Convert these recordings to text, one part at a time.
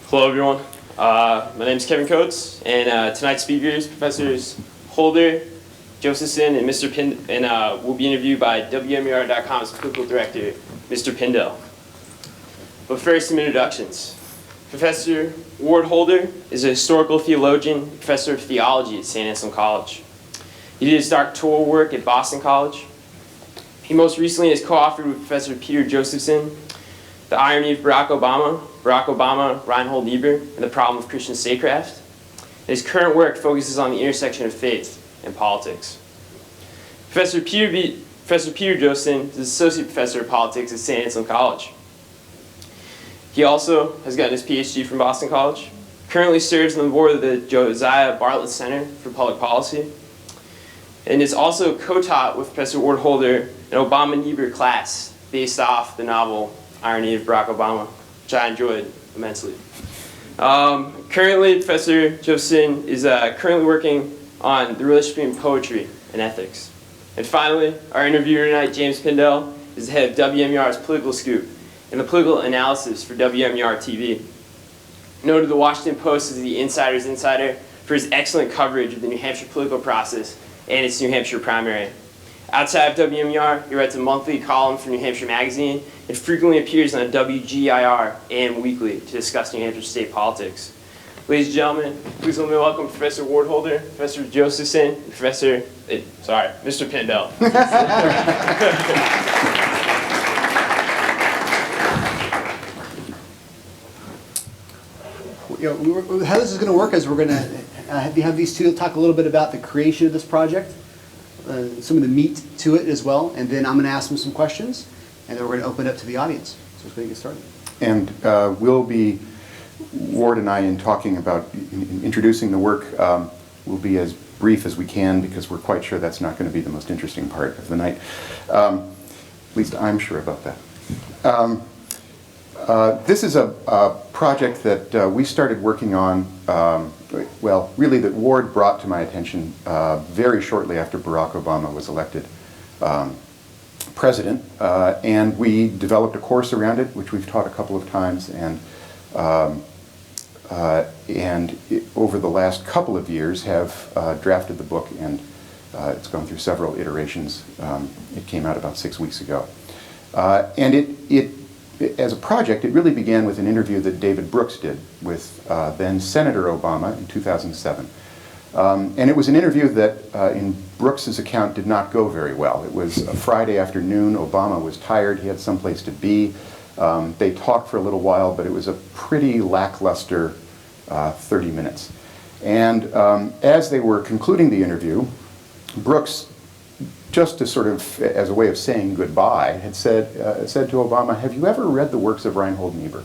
Hello, everyone. My name is Kevin Coates, and tonight's speakers, Professors Holder, Josephson, and Mr. will be interviewed by WMER.com's political director, Mr. Pindell. But first, some introductions. Professor Ward Holder is a historical theologian, professor of theology at St. Anselm College. He did his doctoral work at Boston College. He most recently has co-authored with Professor Peter Josephson The Irony of Barack Obama, Reinhold Niebuhr, and the Problem of Christian Statecraft. His current work focuses on the intersection of faith and politics. Professor Peter Josephson is associate professor of politics at St. Anselm College. He also has gotten his Ph.D. from Boston College, currently serves on the board of the Josiah Bartlett Center for Public Policy, and is also co-taught with Professor Ward Holder an Obama Niebuhr class based off the novel Irony of Barack Obama, which I enjoyed immensely. Currently, Professor Josephson is currently working on the relationship between poetry and ethics. And finally, our interviewer tonight, James Pindell, is the head of WMER's Political Scoop and the political analysis for WMER TV. Known to the Washington Post as the Insider's Insider for his excellent coverage of the New Hampshire political process and its New Hampshire primary. Outside of WMER, he writes a monthly column for New Hampshire Magazine and frequently appears on WGIR AM Weekly to discuss New Hampshire state politics. Ladies and gentlemen, please let me welcome Professor Ward Holder, Professor Josephson, and Mr. Pindell. How this is going to work is we're going to have these two talk a little bit about the creation of this project, some of the meat to it as well, and then I'm going to ask them some questions, and then we're going to open it up to the audience. So let's go get started. And we'll be, Ward and I, in talking about introducing the work, will be as brief as we can because we're quite sure that's not going to be the most interesting part of the night. At least I'm sure about that. This is a project that we started working on, really that Ward brought to my attention very shortly after Barack Obama was elected president. And we developed a course around it, which we've taught a couple of times. And over the last couple of years have drafted the book, and it's gone through several iterations. It came out about 6 weeks ago. And as a project, it really began with an interview that David Brooks did with then Senator Obama in 2007. And it was an interview that, in Brooks's account, did not go very well. It was a Friday afternoon. Obama was tired. He had someplace to be. They talked for a little while, but it was a pretty lackluster 30 minutes. And as they were concluding the interview, Brooks, just to sort of, as a way of saying goodbye, had said to Obama, "Have you ever read the works of Reinhold Niebuhr?"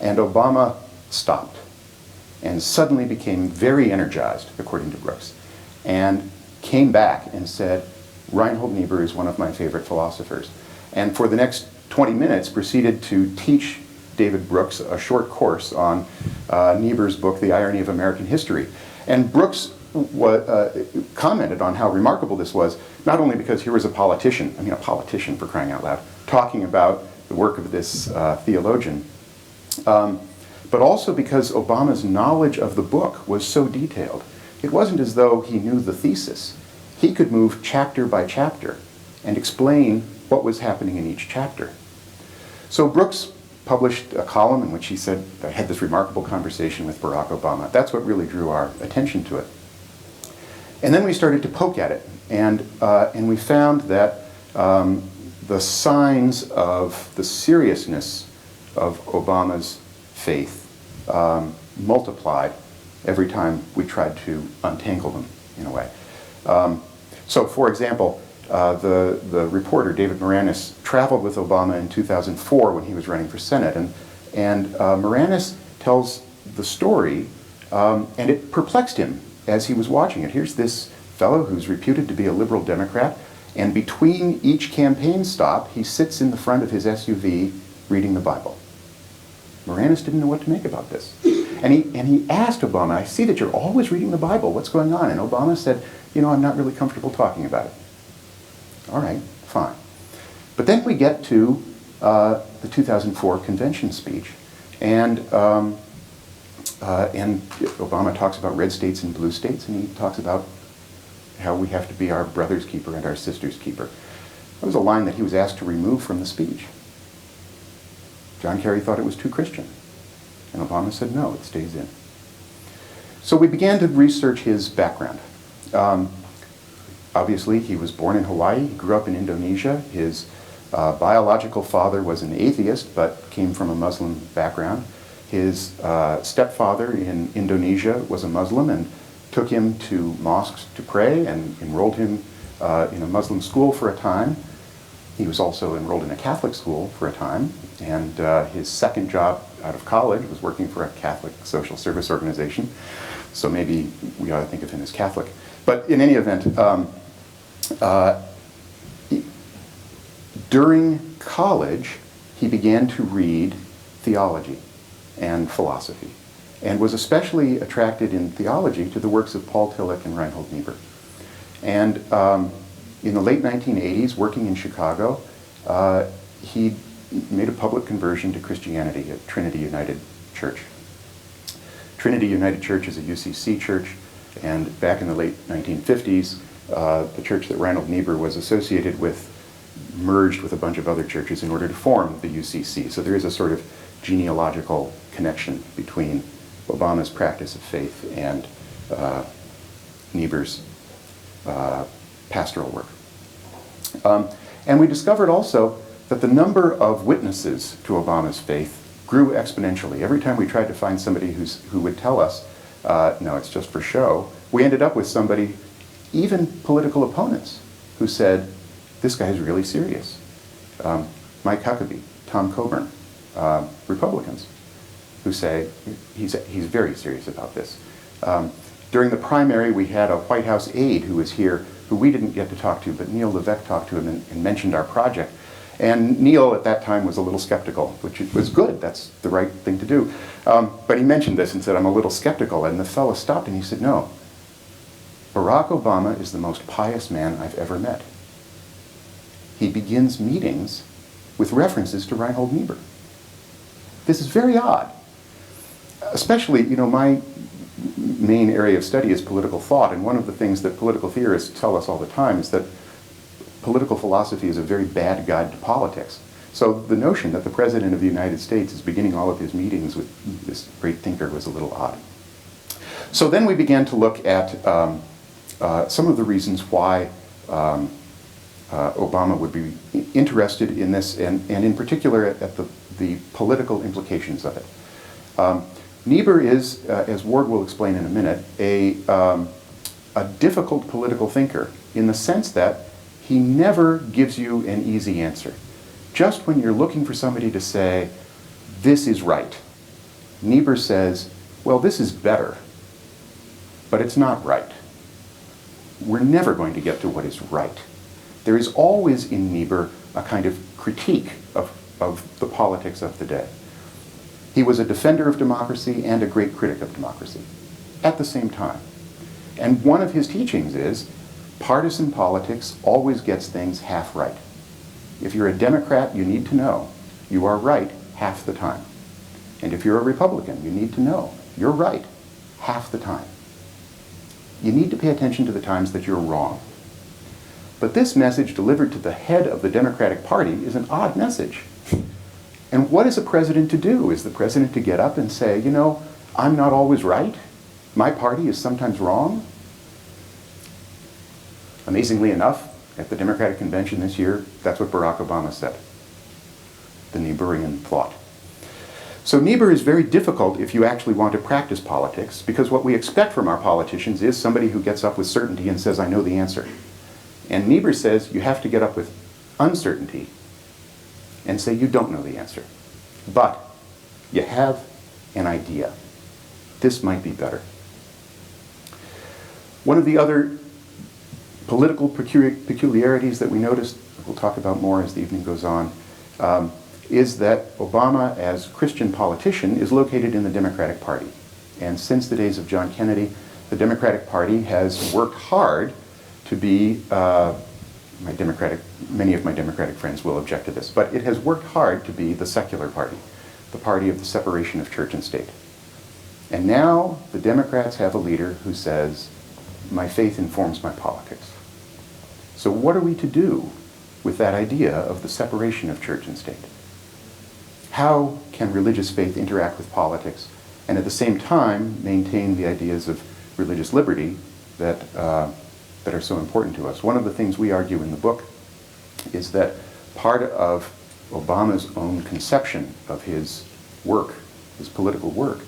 And Obama stopped and suddenly became very energized, according to Brooks, and came back and said, "Reinhold Niebuhr is one of my favorite philosophers." And for the next 20 minutes proceeded to teach David Brooks a short course on Niebuhr's book, The Irony of American History. And Brooks commented on how remarkable this was, not only because here was a politician for crying out loud, talking about the work of this theologian, but also because Obama's knowledge of the book was so detailed. It wasn't as though he knew the thesis. He could move chapter by chapter and explain what was happening in each chapter. So Brooks published a column in which he said, I had this remarkable conversation with Barack Obama. That's what really drew our attention to it. And then we started to poke at it, and we found that the signs of the seriousness of Obama's faith multiplied every time we tried to untangle them, in a way. So, for example, the reporter, David Moranis, traveled with Obama in 2004 when he was running for Senate, and Moranis tells the story, and it perplexed him as he was watching it. Here's this fellow who's reputed to be a liberal Democrat, and between each campaign stop, he sits in the front of his SUV reading the Bible. Moranis didn't know what to make about this. And he asked Obama, I see that you're always reading the Bible. What's going on? And Obama said, I'm not really comfortable talking about it. All right, fine. But then we get to the 2004 convention speech. And And Obama talks about red states and blue states, and he talks about how we have to be our brother's keeper and our sister's keeper. That was a line that he was asked to remove from the speech. John Kerry thought it was too Christian, and Obama said, no, it stays in. So we began to research his background. Obviously, he was born in Hawaii. He grew up in Indonesia. His biological father was an atheist, but came from a Muslim background. His stepfather in Indonesia was a Muslim and took him to mosques to pray and enrolled him in a Muslim school for a time. He was also enrolled in a Catholic school for a time, and his second job out of college was working for a Catholic social service organization. So maybe we ought to think of him as Catholic. But in any event, during college, he began to read theology and philosophy, and was especially attracted in theology to the works of Paul Tillich and Reinhold Niebuhr. And in the late 1980s, working in Chicago, he made a public conversion to Christianity at Trinity United Church. Trinity United Church is a UCC church, and back in the late 1950s, the church that Reinhold Niebuhr was associated with merged with a bunch of other churches in order to form the UCC. So there is a sort of genealogical connection between Obama's practice of faith and Niebuhr's pastoral work. And we discovered also that the number of witnesses to Obama's faith grew exponentially. Every time we tried to find somebody who would tell us, no, it's just for show, we ended up with somebody, even political opponents, who said, this guy's really serious. Mike Huckabee, Tom Coburn, Republicans, who say he's very serious about this. During the primary, we had a White House aide who was here, who we didn't get to talk to, but Neil Levesque talked to him and mentioned our project. And Neil at that time was a little skeptical, which was good. That's the right thing to do. But he mentioned this and said, I'm a little skeptical. And the fellow stopped and he said, no, Barack Obama is the most pious man I've ever met. He begins meetings with references to Reinhold Niebuhr. This is very odd. Especially, my main area of study is political thought, and one of the things that political theorists tell us all the time is that political philosophy is a very bad guide to politics. So the notion that the President of the United States is beginning all of his meetings with this great thinker was a little odd. So then we began to look at some of the reasons why Obama would be interested in this, and in particular at the political implications of it. Niebuhr is, as Ward will explain in a minute, a difficult political thinker in the sense that he never gives you an easy answer. Just when you're looking for somebody to say, this is right, Niebuhr says, well, this is better, but it's not right. We're never going to get to what is right. There is always in Niebuhr a kind of critique of the politics of the day. He was a defender of democracy and a great critic of democracy at the same time. And one of his teachings is partisan politics always gets things half right. If you're a Democrat, you need to know you are right half the time. And if you're a Republican, you need to know you're right half the time. You need to pay attention to the times that you're wrong. But this message delivered to the head of the Democratic Party is an odd message. And what is a president to do? Is the president to get up and say, I'm not always right? My party is sometimes wrong? Amazingly enough, at the Democratic Convention this year, that's what Barack Obama said. The Niebuhrian thought. So Niebuhr is very difficult if you actually want to practice politics, because what we expect from our politicians is somebody who gets up with certainty and says, I know the answer. And Niebuhr says you have to get up with uncertainty and say you don't know the answer. But you have an idea. This might be better. One of the other political peculiarities that we noticed, we'll talk about more as the evening goes on, is that Obama, as Christian politician, is located in the Democratic Party. And since the days of John Kennedy, the Democratic Party has worked hard to be, many of my Democratic friends will object to this, but it has worked hard to be the secular party, the party of the separation of church and state. And now the Democrats have a leader who says, my faith informs my politics. So what are we to do with that idea of the separation of church and state? How can religious faith interact with politics and at the same time maintain the ideas of religious liberty that are so important to us? One of the things we argue in the book is that part of Obama's own conception of his work, his political work,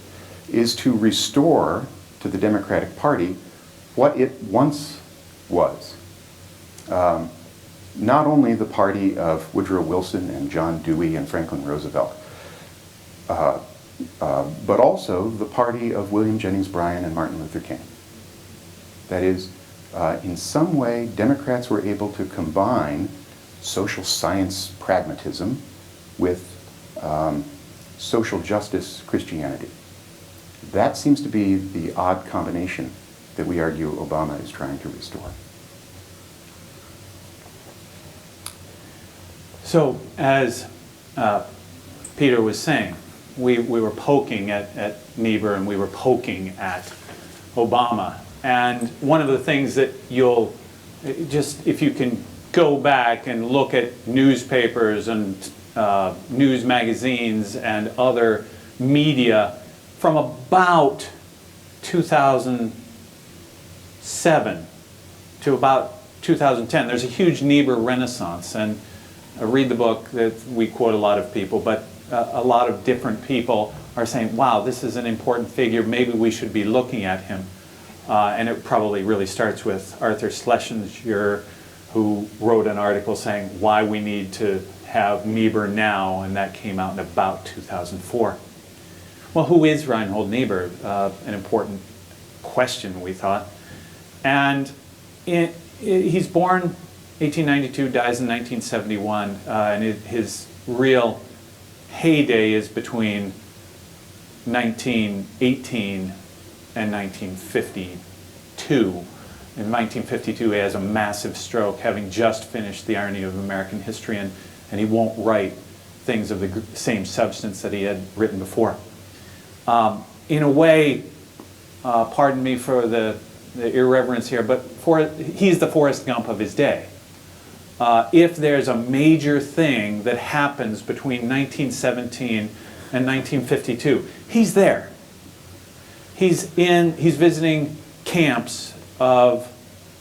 is to restore to the Democratic Party what it once was. Not only the party of Woodrow Wilson and John Dewey and Franklin Roosevelt, but also the party of William Jennings Bryan and Martin Luther King. That is, in some way, Democrats were able to combine social science pragmatism with social justice Christianity. That seems to be the odd combination that we argue Obama is trying to restore. So, as Peter was saying, we were poking at Niebuhr and we were poking at Obama. And one of the things that you'll, just if you can go back and look at newspapers and news magazines and other media from about 2007 to about 2010, there's a huge Niebuhr renaissance. And read the book, that we quote a lot of people, but a lot of different people are saying, wow, this is an important figure, maybe we should be looking at him. And it probably really starts with Arthur Schlesinger, who wrote an article saying why we need to have Niebuhr now, and that came out in about 2004. Well, who is Reinhold Niebuhr? An important question, we thought. And he's born 1892, dies in 1971, and his real heyday is between 1918 and 1952. In 1952, he has a massive stroke, having just finished The Irony of American History, and he won't write things of the same substance that he had written before. In a way, pardon me for the irreverence here, but he's the Forrest Gump of his day. If there's a major thing that happens between 1917 and 1952, he's there. He's visiting camps of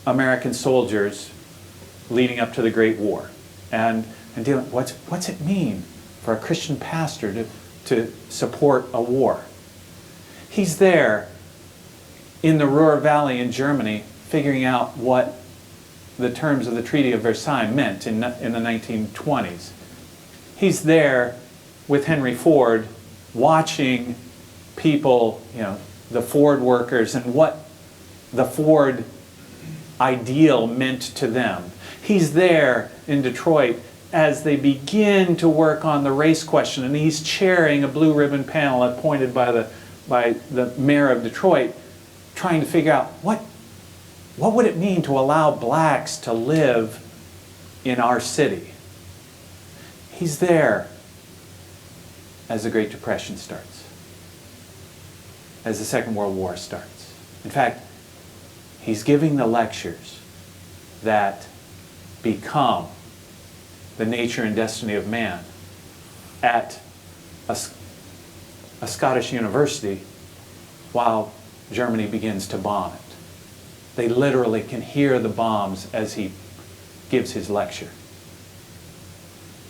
American soldiers leading up to the Great War, and dealing, what's it mean for a Christian pastor to support a war? He's there in the Ruhr Valley in Germany, figuring out what the terms of the Treaty of Versailles meant in the 1920s. He's there with Henry Ford, watching people, the Ford workers, and what the Ford ideal meant to them. He's there in Detroit as they begin to work on the race question, and he's chairing a blue ribbon panel appointed by the mayor of Detroit, trying to figure out what would it mean to allow blacks to live in our city. He's there as the Great Depression starts, as the Second World War starts. In fact, he's giving the lectures that become the nature and destiny of man at a Scottish university while Germany begins to bomb it. They literally can hear the bombs as he gives his lecture.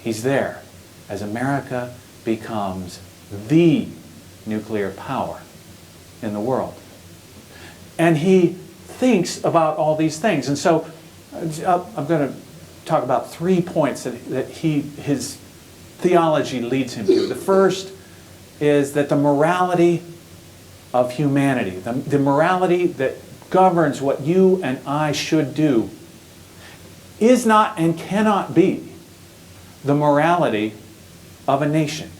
He's there as America becomes the nuclear power in the world. And he thinks about all these things. And so I'm going to talk about 3 points that his theology leads him to. The first is that the morality of humanity, the morality that governs what you and I should do, is not and cannot be the morality of a nation.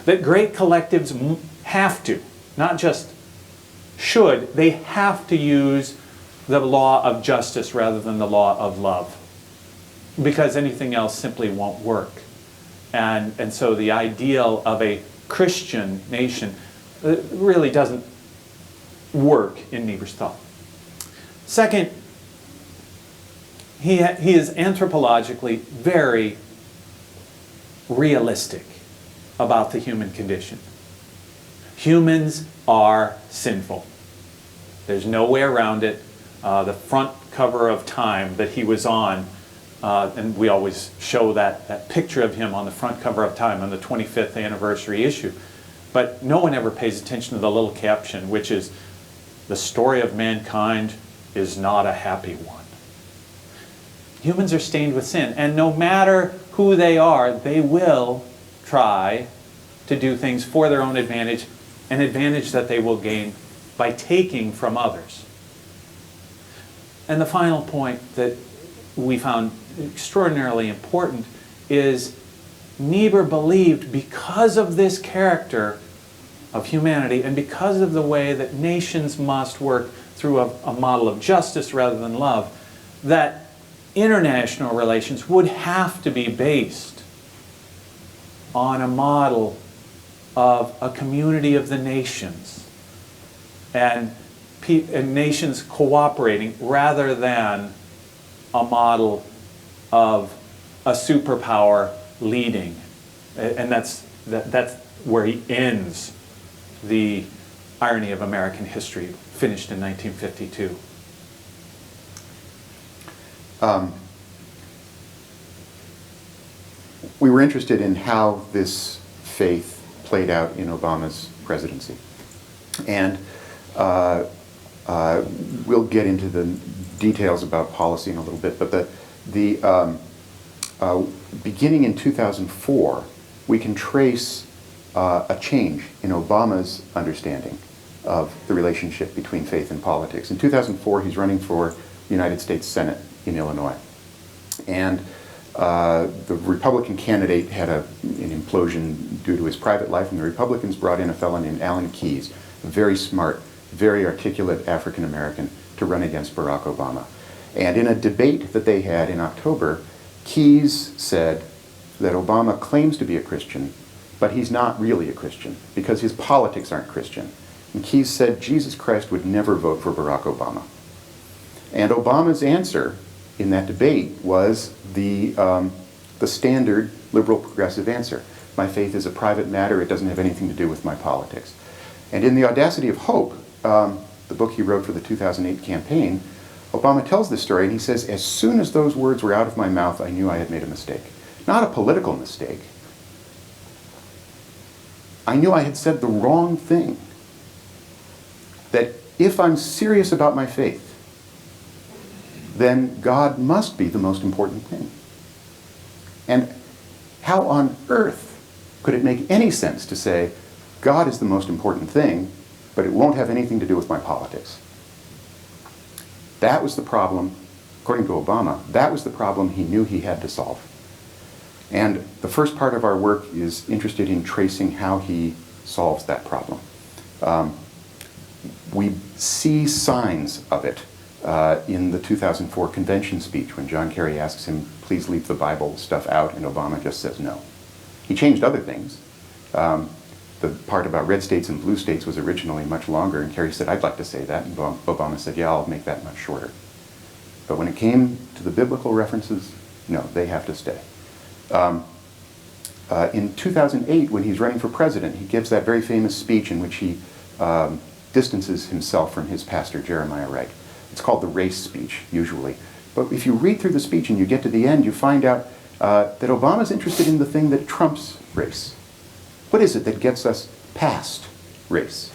That great collectives have to, not just should, they have to use the law of justice rather than the law of love, because anything else simply won't work. And so the ideal of a Christian nation really doesn't work in Niebuhr's thought. Second, he is anthropologically very realistic about the human condition. Humans are sinful. There's no way around it. The front cover of Time that he was on, and we always show that picture of him on the front cover of Time on the 25th anniversary issue. But no one ever pays attention to the little caption, which is, "The story of mankind is not a happy one." Humans are stained with sin, and no matter who they are, they will try to do things for their own advantage, an advantage that they will gain by taking from others. And the final point that we found extraordinarily important is Niebuhr believed, because of this character of humanity and because of the way that nations must work through a model of justice rather than love, that international relations would have to be based on a model of a community of the nations and nations cooperating rather than a model of a superpower leading. And that's where he ends the irony of American history, finished in 1952. We were interested in how this faith played out in Obama's presidency. And we'll get into the details about policy in a little bit, but beginning in 2004, we can trace a change in Obama's understanding of the relationship between faith and politics. In 2004, he's running for the United States Senate in Illinois. And the Republican candidate had an implosion due to his private life, and the Republicans brought in a fellow named Alan Keyes, a very smart, very articulate African American, to run against Barack Obama. And in a debate that they had in October, Keyes said that Obama claims to be a Christian, but he's not really a Christian because his politics aren't Christian. And Keyes said Jesus Christ would never vote for Barack Obama. And Obama's answer in that debate was the standard liberal progressive answer. My faith is a private matter. It doesn't have anything to do with my politics. And in The Audacity of Hope, the book he wrote for the 2008 campaign, Obama tells this story, and he says, as soon as those words were out of my mouth, I knew I had made a mistake. Not a political mistake. I knew I had said the wrong thing. That if I'm serious about my faith, then God must be the most important thing. And how on earth could it make any sense to say, God is the most important thing, but it won't have anything to do with my politics? That was the problem, according to Obama, that was the problem he knew he had to solve. And the first part of our work is interested in tracing how he solves that problem. We see signs of it in the 2004 convention speech when John Kerry asks him, please leave the Bible stuff out, and Obama just says no. He changed other things. The part about red states and blue states was originally much longer, and Kerry said, I'd like to say that, and Obama said, yeah, I'll make that much shorter. But when it came to the biblical references, no, they have to stay. In 2008, when he's running for president, he gives that very famous speech in which he distances himself from his pastor, Jeremiah Wright. It's called the race speech, usually. But if you read through the speech and you get to the end, you find out that Obama's interested in the thing that trumps race. What is it that gets us past race?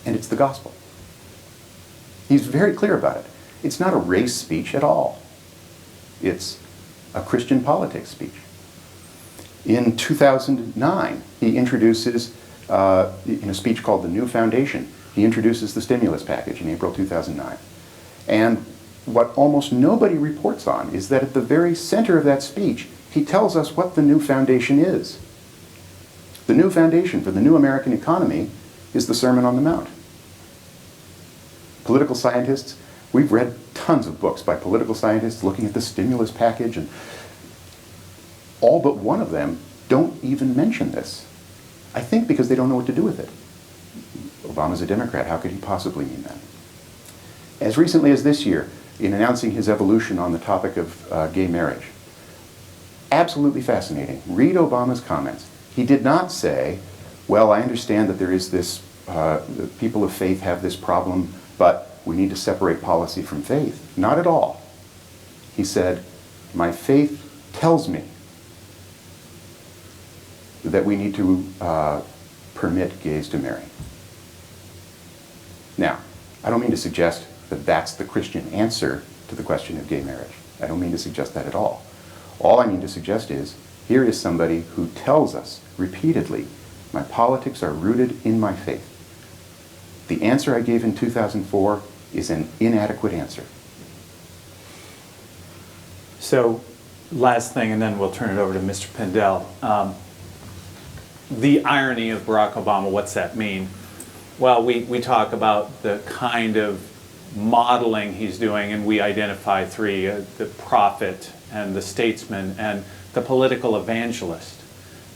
And it's the gospel. He's very clear about it. It's not a race speech at all. It's a Christian politics speech. In 2009, he introduces, in a speech called The New Foundation, he introduces the stimulus package in April 2009. And what almost nobody reports on is that at the very center of that speech, he tells us what the new foundation is. The new foundation for the new American economy is the Sermon on the Mount. Political scientists, we've read tons of books by political scientists looking at the stimulus package, and all but one of them don't even mention this. I think because they don't know what to do with it. Obama's a Democrat. How could he possibly mean that? As recently as this year, in announcing his evolution on the topic of gay marriage, absolutely fascinating. Read Obama's comments. He did not say, well, I understand that there is this, the people of faith have this problem, but we need to separate policy from faith. Not at all. He said, my faith tells me that we need to permit gays to marry. Now, I don't mean to suggest that that's the Christian answer to the question of gay marriage. I don't mean to suggest that at all. All I mean to suggest is, here is somebody who tells us repeatedly, my politics are rooted in my faith. The answer I gave in 2004 is an inadequate answer. So, last thing, and then we'll turn it over to Mr. Pindell. The irony of Barack Obama, what's that mean? Well, we talk about the kind of modeling he's doing, and we identify three, the prophet and the statesman and the political evangelist.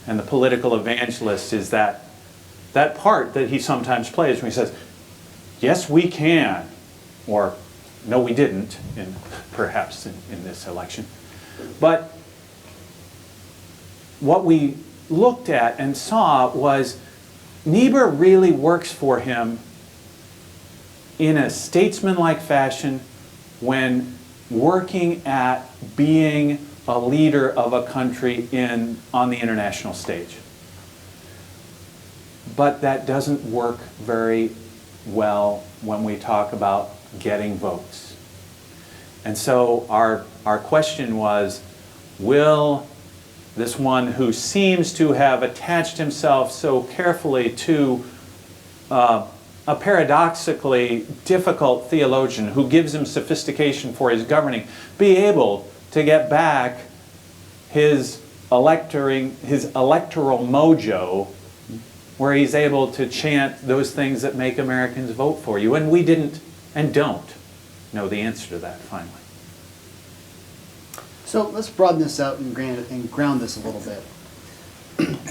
And the political evangelist is that part that he sometimes plays when he says, yes, we can, or no, we didn't, perhaps in this election. But what we looked at and saw was Niebuhr really works for him in a statesman-like fashion when working at being a leader of a country on the international stage. But that doesn't work very well when we talk about getting votes. And so our question was, will this one who seems to have attached himself so carefully to a paradoxically difficult theologian who gives him sophistication for his governing, be able to get back his electoral mojo, where he's able to chant those things that make Americans vote for you? And we didn't and don't know the answer to that finally. So let's broaden this out and ground this a little bit.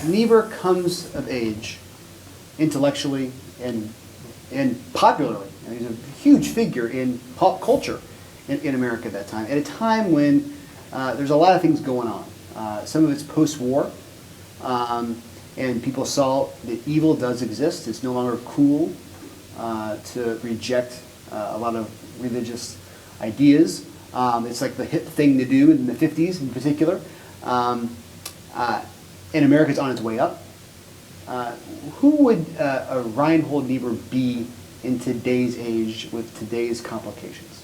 Niebuhr comes of age intellectually and popularly. I mean, he's a huge figure in pop culture in America at that time, at a time when there's a lot of things going on. Some of it's post-war, and people saw that evil does exist. It's no longer cool to reject a lot of religious ideas. It's like the hip thing to do in the 50s in particular. And America's on its way up. Who would a Reinhold Niebuhr be in today's age with today's complications?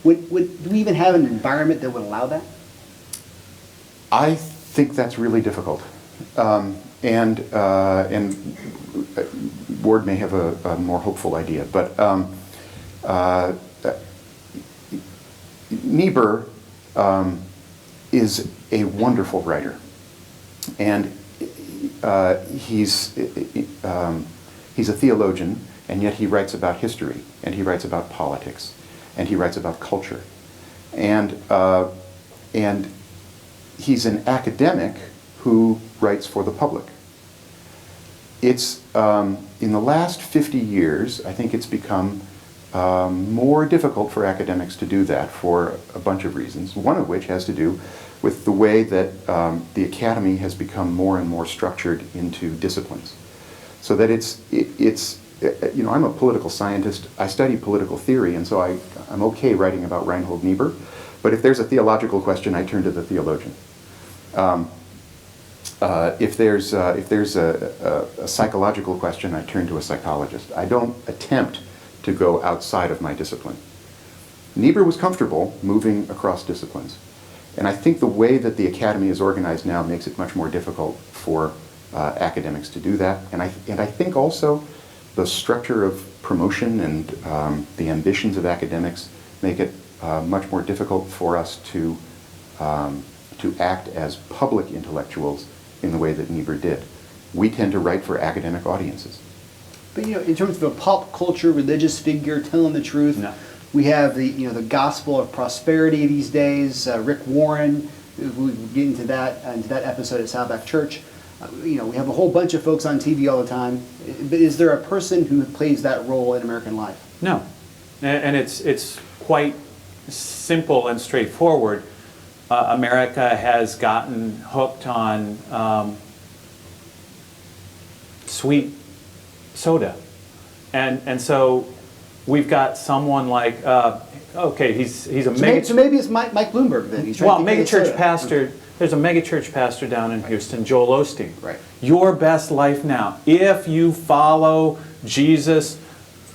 Would we even have an environment that would allow that? I think that's really difficult. And Ward may have a more hopeful idea, but Niebuhr is a wonderful writer, and he's a theologian, and yet he writes about history, and he writes about politics, and he writes about culture, and he's an academic who writes for the public. It's in the last 50 years, I think it's become more difficult for academics to do that for a bunch of reasons, one of which has to do with the way that the academy has become more and more structured into disciplines. So that it's you know, I'm a political scientist, I study political theory, and so I'm okay writing about Reinhold Niebuhr, but if there's a theological question, I turn to the theologian. If there's a psychological question, I turn to a psychologist. I don't attempt to go outside of my discipline. Niebuhr was comfortable moving across disciplines. And I think the way that the academy is organized now makes it much more difficult for academics to do that. And I think also the structure of promotion and the ambitions of academics make it much more difficult for us to act as public intellectuals in the way that Niebuhr did. We tend to write for academic audiences. But you know, in terms of a pop culture religious figure telling the truth, No. we have the gospel of prosperity these days. Rick Warren, we get into that episode at Saddleback Church. We have a whole bunch of folks on TV all the time, but is there a person who plays that role in American life? No. And it's quite simple and straightforward. America has gotten hooked on sweet soda. And so we've got someone like, okay, he's a mega... So maybe it's Mike Bloomberg then. He's trying Well, to get megachurch soda. pastor, there's a megachurch pastor down in Houston, Joel Osteen. Right. Your best life now. If you follow Jesus,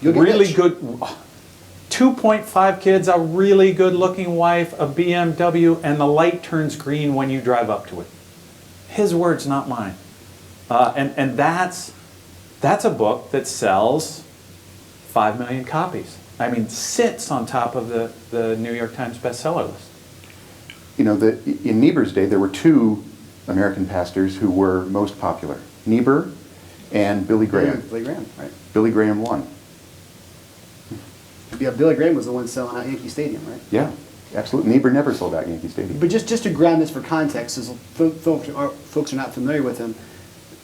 You'll get really rich. good, 2.5 kids, a really good looking wife, a BMW, and the light turns green when you drive up to it. His words, not mine. And that's a book that sells 5 million copies. I mean, sits on top of the New York Times bestseller list. In Niebuhr's day, there were two American pastors who were most popular, Niebuhr and Billy Graham. Billy Graham, right. Billy Graham won. Yeah, Billy Graham was the one selling out Yankee Stadium, right? Yeah, absolutely. Niebuhr never sold out Yankee Stadium. But just to ground this for context, as folks are not familiar with him,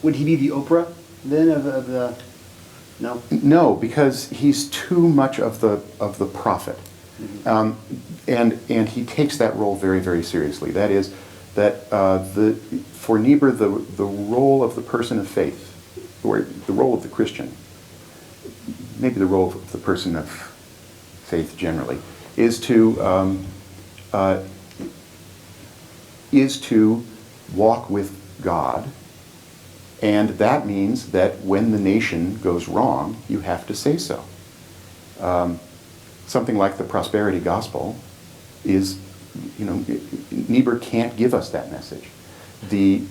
would he be the Oprah then of the... No? No, because he's too much of the prophet. And he takes that role very, very seriously. That is, for Niebuhr, the role of the person of faith, or the role of the Christian, maybe the role of the person of faith generally, is to walk with God. And that means that when the nation goes wrong, you have to say so. Something like the prosperity gospel is, Niebuhr can't give us that message. The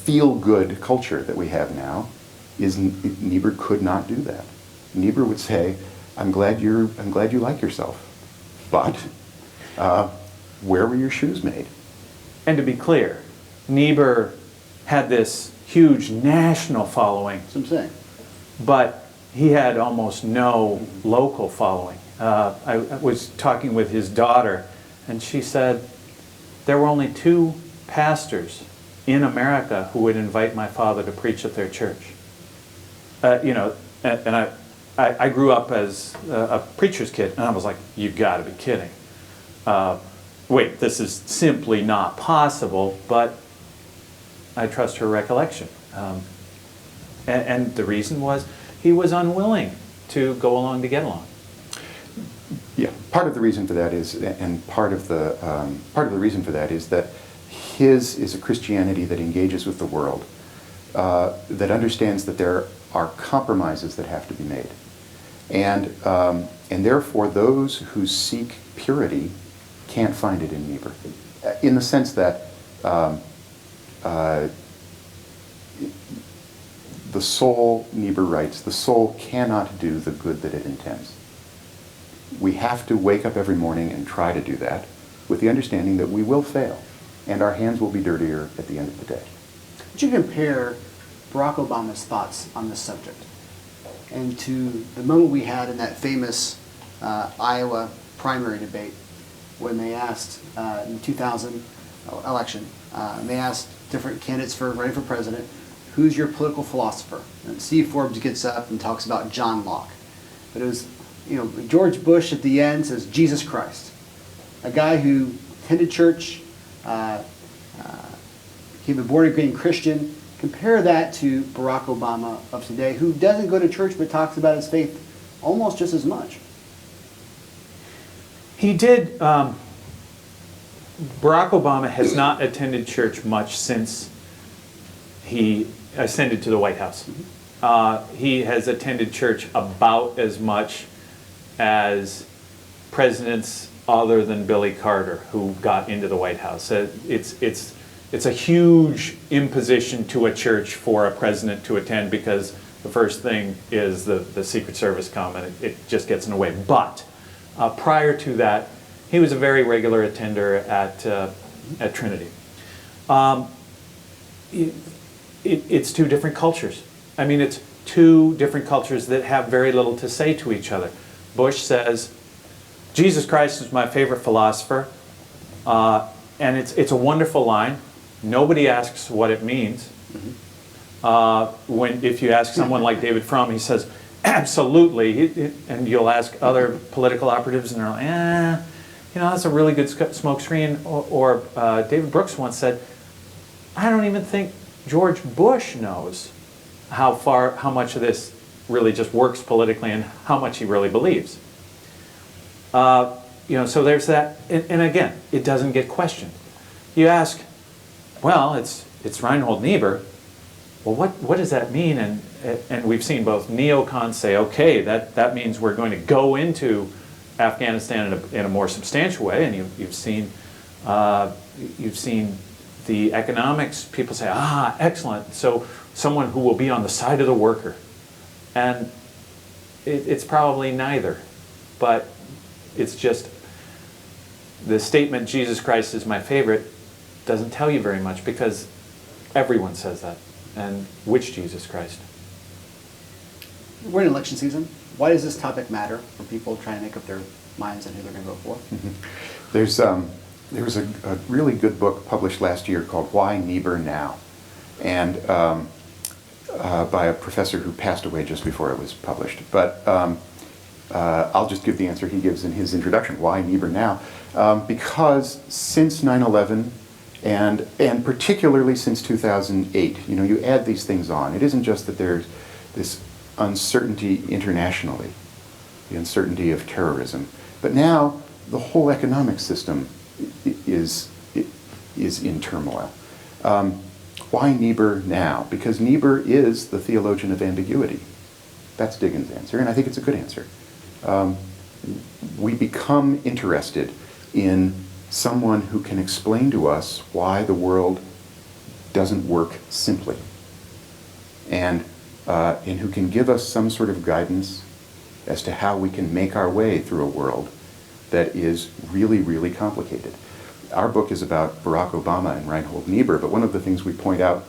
feel-good culture that we have now Niebuhr could not do that. Niebuhr would say, I'm glad you like yourself, but where were your shoes made? And to be clear, Niebuhr had this huge national following, That's what I'm saying. but he had almost no local following. I was talking with his daughter, and she said there were only 2 pastors in America who would invite my father to preach at their church. And I grew up as a preacher's kid, and I was like, you've got to be kidding. Wait, this is simply not possible, but I trust her recollection. And the reason was he was unwilling to go along to get along. Yeah, part of the reason for that is, and part of the reason for that is that his is a Christianity that engages with the world, that understands that there are compromises that have to be made, and therefore those who seek purity can't find it in Niebuhr, in the sense that the soul, Niebuhr writes, the soul cannot do the good that it intends. We have to wake up every morning and try to do that with the understanding that we will fail and our hands will be dirtier at the end of the day. Would you compare Barack Obama's thoughts on this subject and to the moment we had in that famous Iowa primary debate when they asked in the 2000 election, they asked different candidates for running for president, who's your political philosopher? And Steve Forbes gets up and talks about John Locke. But it was, George Bush at the end says Jesus Christ, a guy who attended church, became a born-again Christian. Compare that to Barack Obama of today, who doesn't go to church but talks about his faith almost just as much. He did. Barack Obama has not attended church much since he ascended to the White House. He has attended church about as much as presidents other than Billy Carter, who got into the White House. It's a huge imposition to a church for a president to attend, because the first thing is the Secret Service come and it just gets in the way. But prior to that, he was a very regular attender at Trinity. It's 2 different cultures. I mean, it's 2 different cultures that have very little to say to each other. Bush says, Jesus Christ is my favorite philosopher, and it's a wonderful line. Nobody asks what it means. If you ask someone like David Frum, he says, absolutely. And you'll ask other political operatives, and they're like, that's a really good smoke screen. Or David Brooks once said, I don't even think George Bush knows how much of this really just works politically and how much he really believes. So there's that. And again, it doesn't get questioned. You ask, well, it's Reinhold Niebuhr. Well, what does that mean? And we've seen both neocons say, okay, that means we're going to go into Afghanistan in a more substantial way. And you've seen the economics people say, excellent. So someone who will be on the side of the worker. And it's probably neither. But it's just the statement, Jesus Christ is my favorite, doesn't tell you very much because everyone says that. And which Jesus Christ? We're in election season. Why does this topic matter for people trying to make up their minds on who they're going to vote for? There was a really good book published last year called Why Niebuhr Now? And by a professor who passed away just before it was published. But I'll just give the answer he gives in his introduction. Why Niebuhr now? Because since 9/11, and particularly since 2008, you add these things on. It isn't just that there's this uncertainty internationally, the uncertainty of terrorism, but now the whole economic system is in turmoil. Why Niebuhr now? Because Niebuhr is the theologian of ambiguity. That's Diggins' answer, and I think it's a good answer. We become interested in someone who can explain to us why the world doesn't work simply, and who can give us some sort of guidance as to how we can make our way through a world that is really, really complicated. Our book is about Barack Obama and Reinhold Niebuhr, but one of the things we point out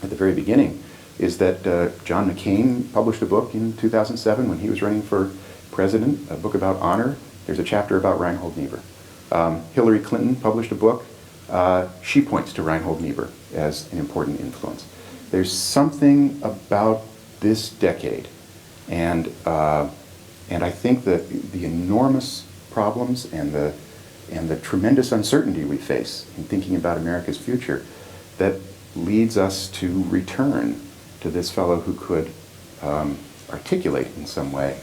at the very beginning is that John McCain published a book in 2007 when he was running for president, a book about honor. There's a chapter about Reinhold Niebuhr. Hillary Clinton published a book. She points to Reinhold Niebuhr as an important influence. There's something about this decade, and I think that the enormous problems and the tremendous uncertainty we face in thinking about America's future that leads us to return to this fellow who could articulate in some way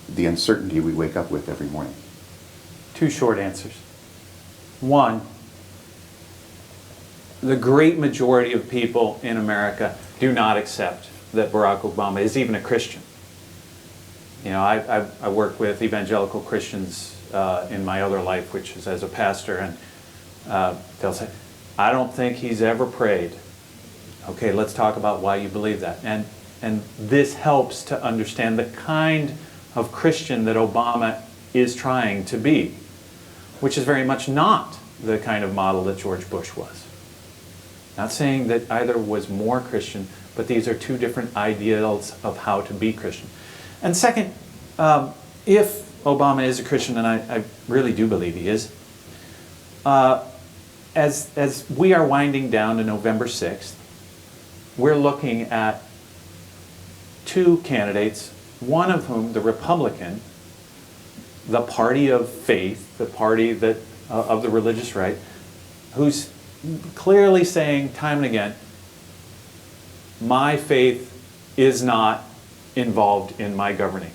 the uncertainty we wake up with every morning. Two short answers. One, the great majority of people in America do not accept that Barack Obama is even a Christian. I work with evangelical Christians in my other life, which is as a pastor, and they'll say, I don't think he's ever prayed. Okay, let's talk about why you believe that. And this helps to understand the kind of Christian that Obama is trying to be, which is very much not the kind of model that George Bush was. Not saying that either was more Christian, but these are two different ideals of how to be Christian. And second, if Obama is a Christian, and I really do believe he is, as we are winding down to November 6th, we're looking at two candidates, one of whom, the Republican, the party of faith, the party that of the religious right, who's clearly saying time and again, my faith is not involved in my governing.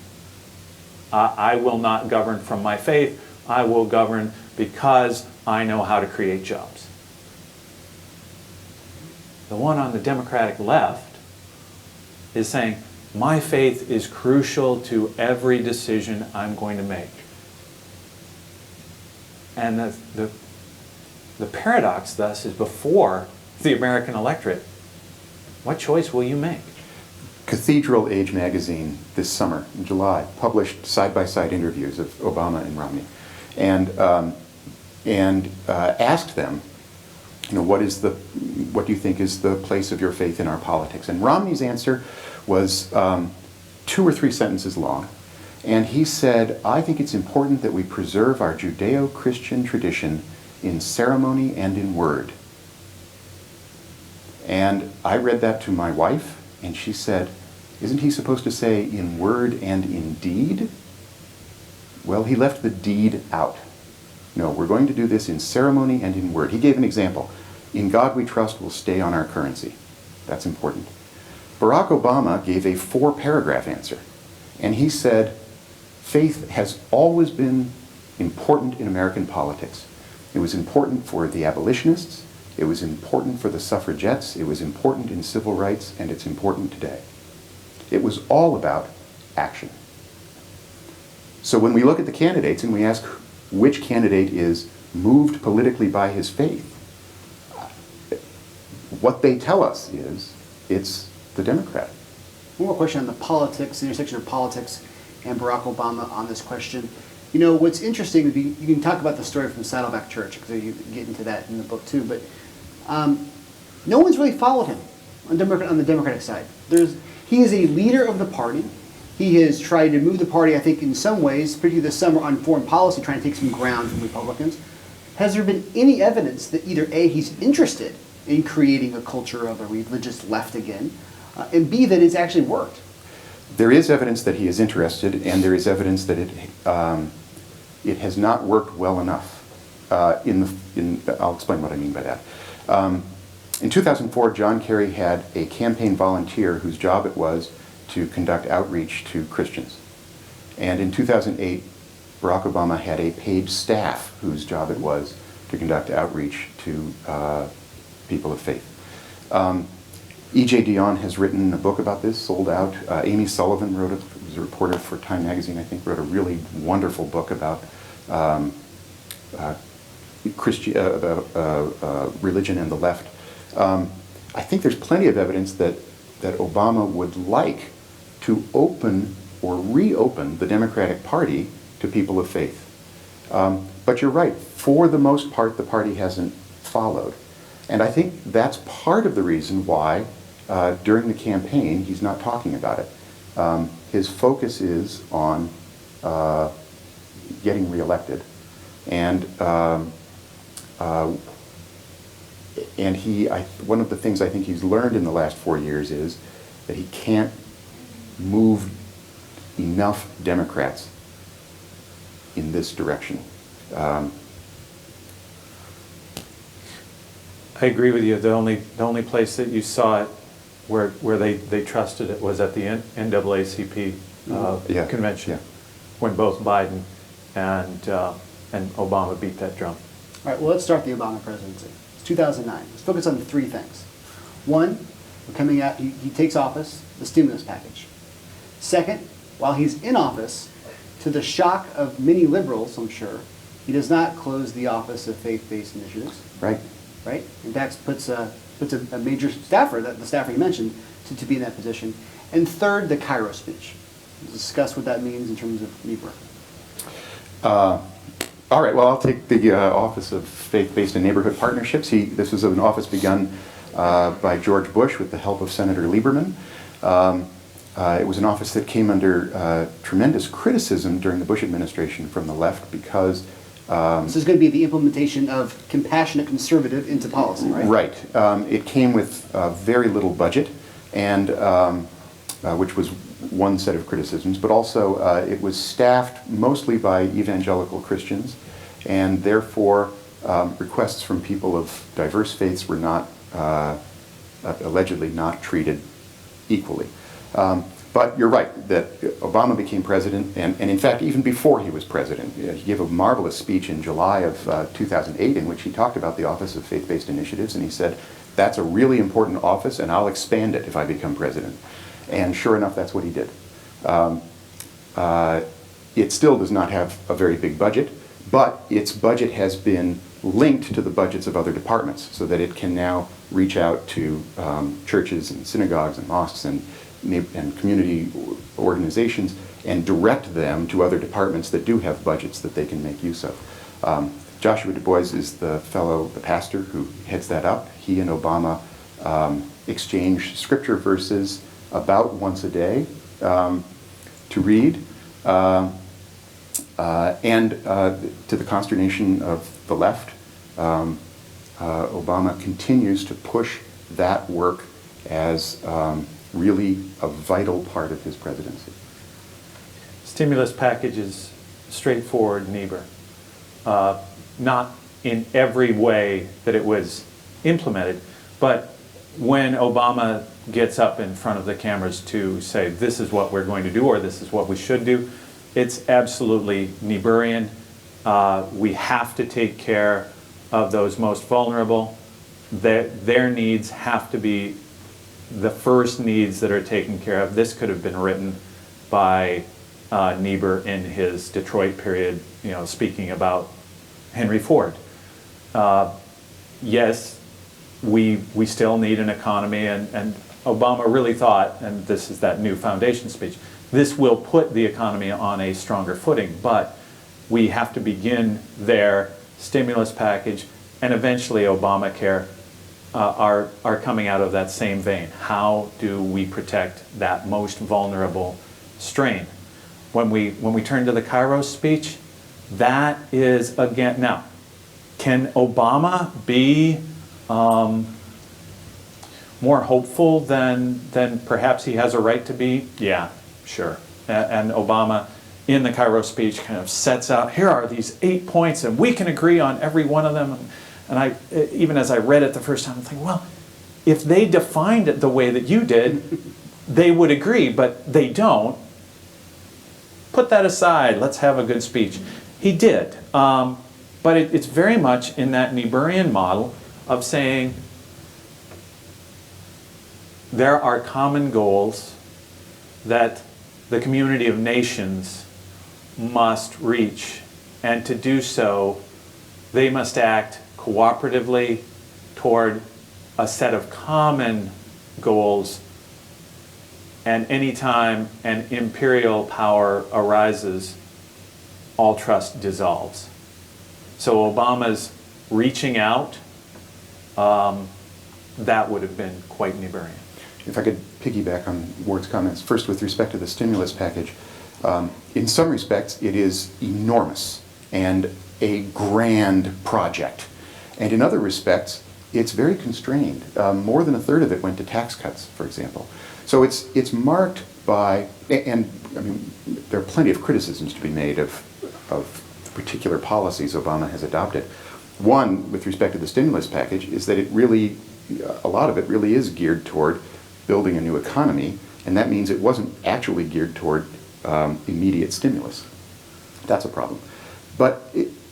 I will not govern from my faith. I will govern because I know how to create jobs. The one on the Democratic left is saying, my faith is crucial to every decision I'm going to make. And the paradox, thus, is before the American electorate, what choice will you make? Cathedral Age magazine this summer, in July, published side-by-side interviews of Obama and Romney, and asked them, what do you think is the place of your faith in our politics? And Romney's answer was 2 or 3 sentences long, and he said, I think it's important that we preserve our Judeo-Christian tradition in ceremony and in word. And I read that to my wife, and she said, isn't he supposed to say in word and in deed? Well, he left the deed out. No, we're going to do this in ceremony and in word. He gave an example. In God we trust will stay on our currency. That's important. Barack Obama gave a 4-paragraph answer. And he said, faith has always been important in American politics. It was important for the abolitionists. It was important for the suffragettes. It was important in civil rights, and it's important today. It was all about action. So when we look at the candidates and we ask which candidate is moved politically by his faith, what they tell us is it's the Democrat. One more question on the politics, the intersection of politics and Barack Obama on this question. You know, what's interesting would be, you can talk about the story from Saddleback Church, because you get into that in the book too, but no one's really followed him on the Democratic side. He is a leader of the party. He has tried to move the party, I think, in some ways, particularly this summer on foreign policy, trying to take some ground from Republicans. Has there been any evidence that either A, he's interested in creating a culture of a religious left again, and B, that it's actually worked? There is evidence that he is interested, and there is evidence that it has not worked well enough. I'll explain what I mean by that. In 2004, John Kerry had a campaign volunteer whose job it was to conduct outreach to Christians. And in 2008, Barack Obama had a paid staff whose job it was to conduct outreach to people of faith. E.J. Dionne has written a book about this, sold out. Amy Sullivan was a reporter for Time Magazine, I think, wrote a really wonderful book about religion and the left. I think there's plenty of evidence that Obama would like to open or reopen the Democratic Party to people of faith. But you're right, for the most part, the party hasn't followed. And I think that's part of the reason why during the campaign he's not talking about it. His focus is on getting reelected. And one of the things I think he's learned in the last 4 years is that he can't move enough Democrats in this direction. I agree with you. The only place that you saw it where they trusted it was at the NAACP convention, when both Biden and Obama beat that drum. All right, well, let's start the Obama presidency. It's 2009. Let's focus on 3 things. One, we're coming out, he takes office, the stimulus package. Second, while he's in office, to the shock of many liberals, I'm sure, he does not close the Office of Faith-Based Initiatives. Right. Right? In fact, puts a major staffer, the staffer you mentioned, to be in that position. And third, the Cairo speech. Let's discuss what that means in terms of Niebuhr. All right, well, I'll take the Office of Faith-Based and Neighborhood Partnerships. This was an office begun by George Bush with the help of Senator Lieberman. It was an office that came under tremendous criticism during the Bush administration from the left because this is going to be the implementation of compassionate conservative into policy, right? Right. It came with very little budget, and which was one set of criticisms, but also it was staffed mostly by evangelical Christians, and therefore requests from people of diverse faiths were not, allegedly not treated equally. But you're right, that Obama became president, and in fact, even before he was president, he gave a marvelous speech in July of 2008 in which he talked about the Office of Faith-Based Initiatives, and he said, that's a really important office, and I'll expand it if I become president. And sure enough, that's what he did. It still does not have a very big budget, but its budget has been linked to the budgets of other departments so that it can now reach out to churches and synagogues and mosques and community organizations and direct them to other departments that do have budgets that they can make use of. Joshua Du Bois is the pastor who heads that up. He and Obama exchange scripture verses about once a day to read, and to the consternation of the left, Obama continues to push that work as really a vital part of his presidency. Stimulus package is straightforward, Niebuhr. Not in every way that it was implemented, but when Obama gets up in front of the cameras to say this is what we're going to do or this is what we should do, it's absolutely Niebuhrian. We have to take care of those most vulnerable. Their needs have to be the first needs that are taken care of. This could have been written by Niebuhr in his Detroit period, speaking about Henry Ford. Yes, we still need an economy, and Obama really thought, and this is that new foundation speech, this will put the economy on a stronger footing, but we have to begin there, stimulus package, and eventually Obamacare are coming out of that same vein. How do we protect that most vulnerable strain? When we turn to the Cairo speech, that is again, now, can Obama be more hopeful than perhaps he has a right to be? Yeah, sure. And Obama, in the Cairo speech, kind of sets out, here are these 8 points, and we can agree on every one of them. And I, even as I read it the first time, I'm thinking, well, if they defined it the way that you did, they would agree, but they don't. Put that aside, let's have a good speech. He did. But it's very much in that Niebuhrian model of saying there are common goals that the community of nations must reach, and to do so, they must act cooperatively toward a set of common goals, and anytime an imperial power arises, all trust dissolves. So Obama's reaching out, that would have been quite Niebuhrian. If I could piggyback on Ward's comments, first with respect to the stimulus package, in some respects it is enormous and a grand project. And in other respects, it's very constrained. More than a third of it went to tax cuts, for example. So it's marked by, and I mean, there are plenty of criticisms to be made of the particular policies Obama has adopted. One, with respect to the stimulus package, is that it really, a lot of it really is geared toward building a new economy, and that means it wasn't actually geared toward immediate stimulus. That's a problem. But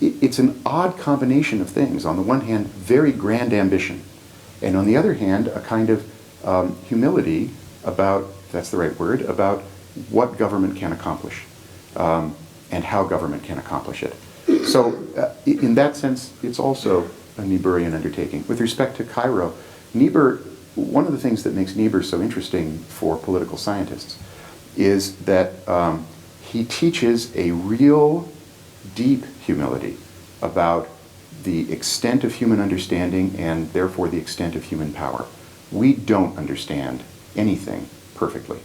it's an odd combination of things. On the one hand, very grand ambition, and on the other hand, a kind of humility about, if that's the right word, about what government can accomplish and how government can accomplish it. So in that sense, it's also a Niebuhrian undertaking. With respect to Cairo, Niebuhr, one of the things that makes Niebuhr so interesting for political scientists is that he teaches a real deep humility about the extent of human understanding and therefore the extent of human power. We don't understand anything perfectly,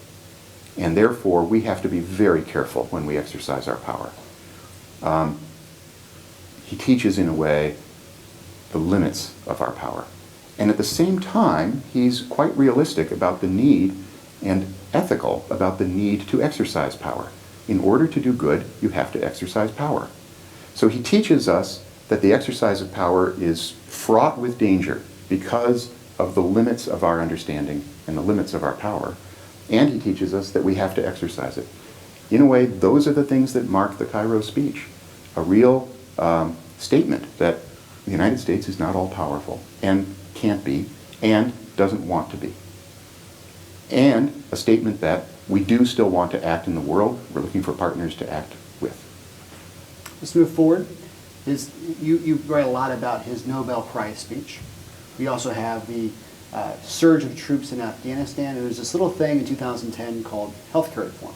and therefore we have to be very careful when we exercise our power. He teaches in a way the limits of our power. And at the same time, he's quite realistic about the need and ethical about the need to exercise power. In order to do good, you have to exercise power. So he teaches us that the exercise of power is fraught with danger because of the limits of our understanding and the limits of our power. And he teaches us that we have to exercise it. In a way, those are the things that mark the Cairo speech. A real statement that the United States is not all-powerful and can't be and doesn't want to be. And a statement that we do still want to act in the world. We're looking for partners to act with. Let's move forward. You write a lot about his Nobel Prize speech. We also have the surge of troops in Afghanistan, and there's this little thing in 2010 called healthcare reform,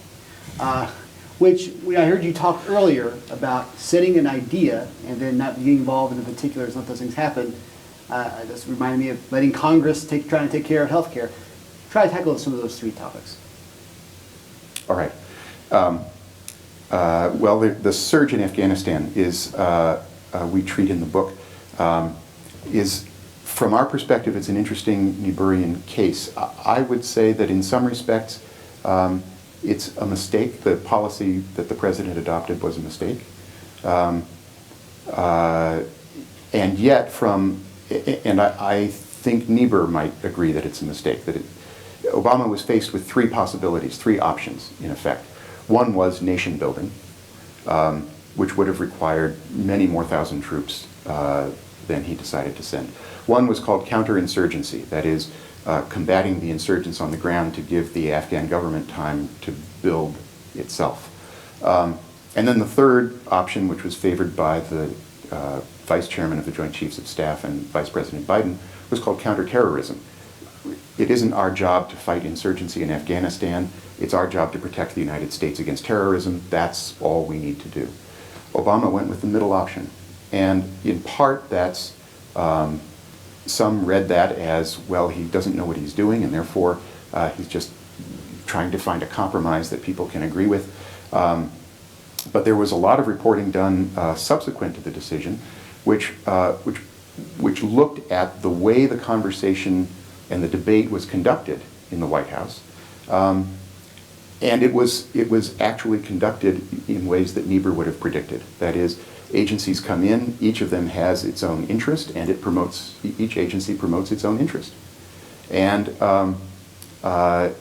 which I heard you talk earlier about setting an idea and then not being involved in the particulars, let those things happen. This reminded me of letting Congress trying to take care of healthcare. Try to tackle some of those three topics. All right. Well, the surge in Afghanistan is, we treat in the book, is From our perspective, it's an interesting Niebuhrian case. I would say that in some respects, it's a mistake. The policy that the president adopted was a mistake. And yet I think Niebuhr might agree that it's a mistake, that Obama was faced with three possibilities, three options, in effect. One was nation building, which would have required many more thousand troops than he decided to send. One was called counterinsurgency, that is, combating the insurgents on the ground to give the Afghan government time to build itself. And then the third option, which was favored by the Vice Chairman of the Joint Chiefs of Staff and Vice President Biden, was called counterterrorism. It isn't our job to fight insurgency in Afghanistan. It's our job to protect the United States against terrorism. That's all we need to do. Obama went with the middle option. And in part, that's, some read that as, well, he doesn't know what he's doing, and therefore he's just trying to find a compromise that people can agree with. But there was a lot of reporting done subsequent to the decision, which looked at the way the conversation and the debate was conducted in the White House. And it was actually conducted in ways that Niebuhr would have predicted. That is, agencies come in, each of them has its own interest, and each agency promotes its own interest. And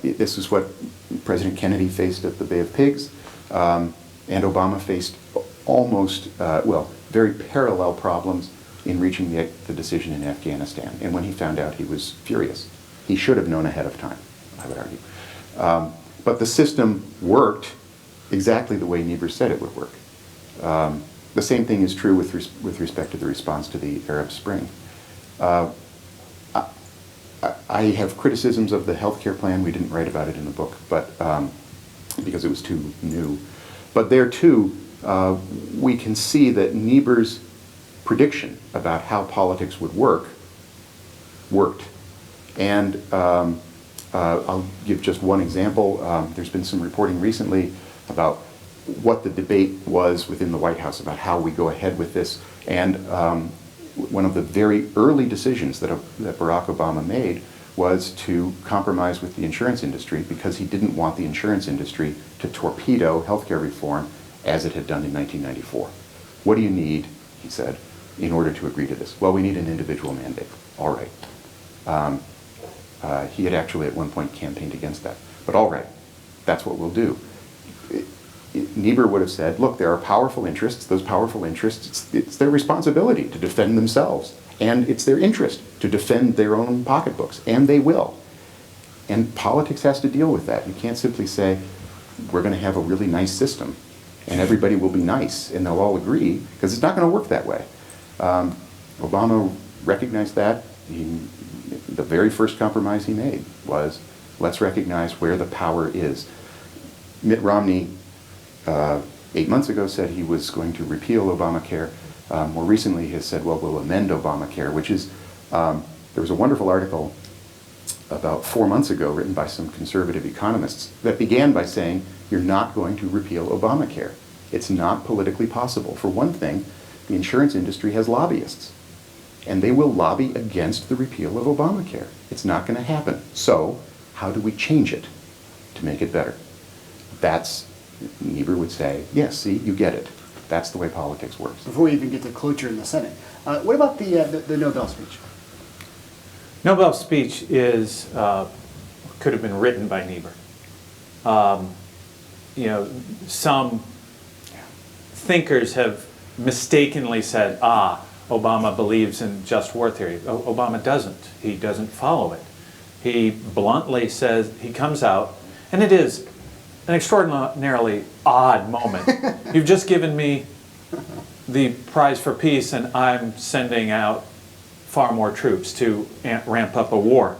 this is what President Kennedy faced at the Bay of Pigs, and Obama faced almost, very parallel problems in reaching the decision in Afghanistan. And when he found out, he was furious. He should have known ahead of time, I would argue. But the system worked exactly the way Niebuhr said it would work. The same thing is true with respect to the response to the Arab Spring. I have criticisms of the healthcare plan. We didn't write about it in the book, but because it was too new. But there too, we can see that Niebuhr's prediction about how politics would work worked. And I'll give just one example. There's been some reporting recently about what the debate was within the White House about how we go ahead with this. And one of the very early decisions that Barack Obama made was to compromise with the insurance industry because he didn't want the insurance industry to torpedo healthcare reform as it had done in 1994. What do you need, he said, in order to agree to this? Well, we need an individual mandate. All right. He had actually at one point campaigned against that. But all right, that's what we'll do. Niebuhr would have said, look, there are powerful interests. Those powerful interests, it's their responsibility to defend themselves. And it's their interest to defend their own pocketbooks. And they will. And politics has to deal with that. You can't simply say, we're going to have a really nice system and everybody will be nice and they'll all agree, because it's not going to work that way. Obama recognized that. The very first compromise he made was, let's recognize where the power is. Mitt Romney, 8 months ago, said he was going to repeal Obamacare. More recently, he has said, well, we'll amend Obamacare, which is, there was a wonderful article about 4 months ago written by some conservative economists that began by saying, you're not going to repeal Obamacare. It's not politically possible. For one thing, the insurance industry has lobbyists, and they will lobby against the repeal of Obamacare. It's not going to happen. So, how do we change it to make it better? That's, Niebuhr would say, yes, see, you get it. That's the way politics works. Before we even get to cloture in the Senate, what about the Nobel speech? Nobel's speech is, could have been written by Niebuhr. Some thinkers have mistakenly said, Obama believes in just war theory. Obama doesn't. He doesn't follow it. He bluntly says, he comes out, and it is an extraordinarily odd moment. You've just given me the prize for peace, and I'm sending out far more troops to ramp up a war.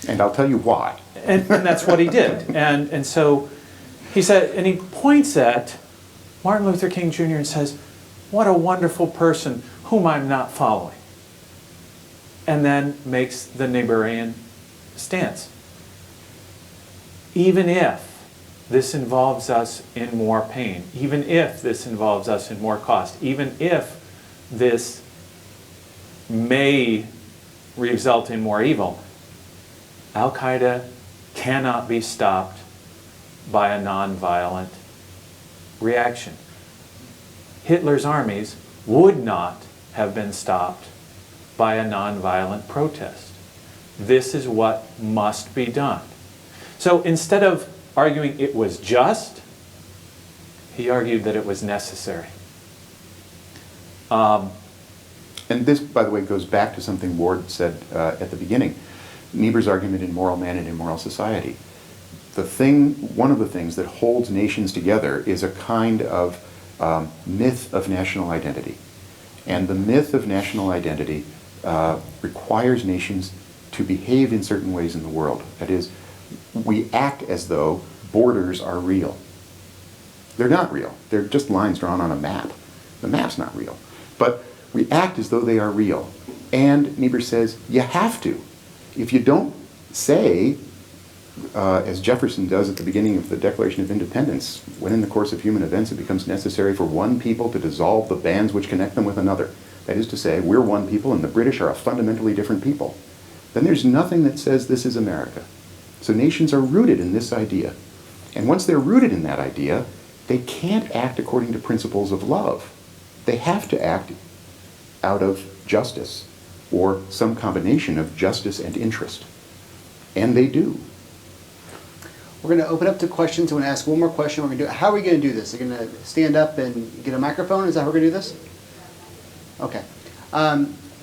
And I'll tell you why. And that's what he did. And so he said, and he points at Martin Luther King Jr. and says, what a wonderful person whom I'm not following. And then makes the Niebuhrian stance. Even if this involves us in more pain, even if this involves us in more cost, even if this may result in more evil. Al-Qaeda cannot be stopped by a nonviolent reaction. Hitler's armies would not have been stopped by a nonviolent protest. This is what must be done. So instead of arguing it was just, he argued that it was necessary. And this, by the way, goes back to something Ward said at the beginning. Niebuhr's argument in Moral Man and Immoral Society. One of the things that holds nations together is a kind of myth of national identity. And the myth of national identity requires nations to behave in certain ways in the world. That is, we act as though borders are real. They're not real. They're just lines drawn on a map. The map's not real. But we act as though they are real. And Niebuhr says, you have to. If you don't say, as Jefferson does at the beginning of the Declaration of Independence, when in the course of human events it becomes necessary for one people to dissolve the bands which connect them with another. That is to say, we're one people and the British are a fundamentally different people. Then there's nothing that says this is America. So nations are rooted in this idea. And once they're rooted in that idea, they can't act according to principles of love. They have to act out of justice, or some combination of justice and interest. And they do. We're going to open up to questions. I'm going to ask one more question. We're going to do. How are we going to do this? Are you going to stand up and get a microphone? Is that how we're going to do this? Okay.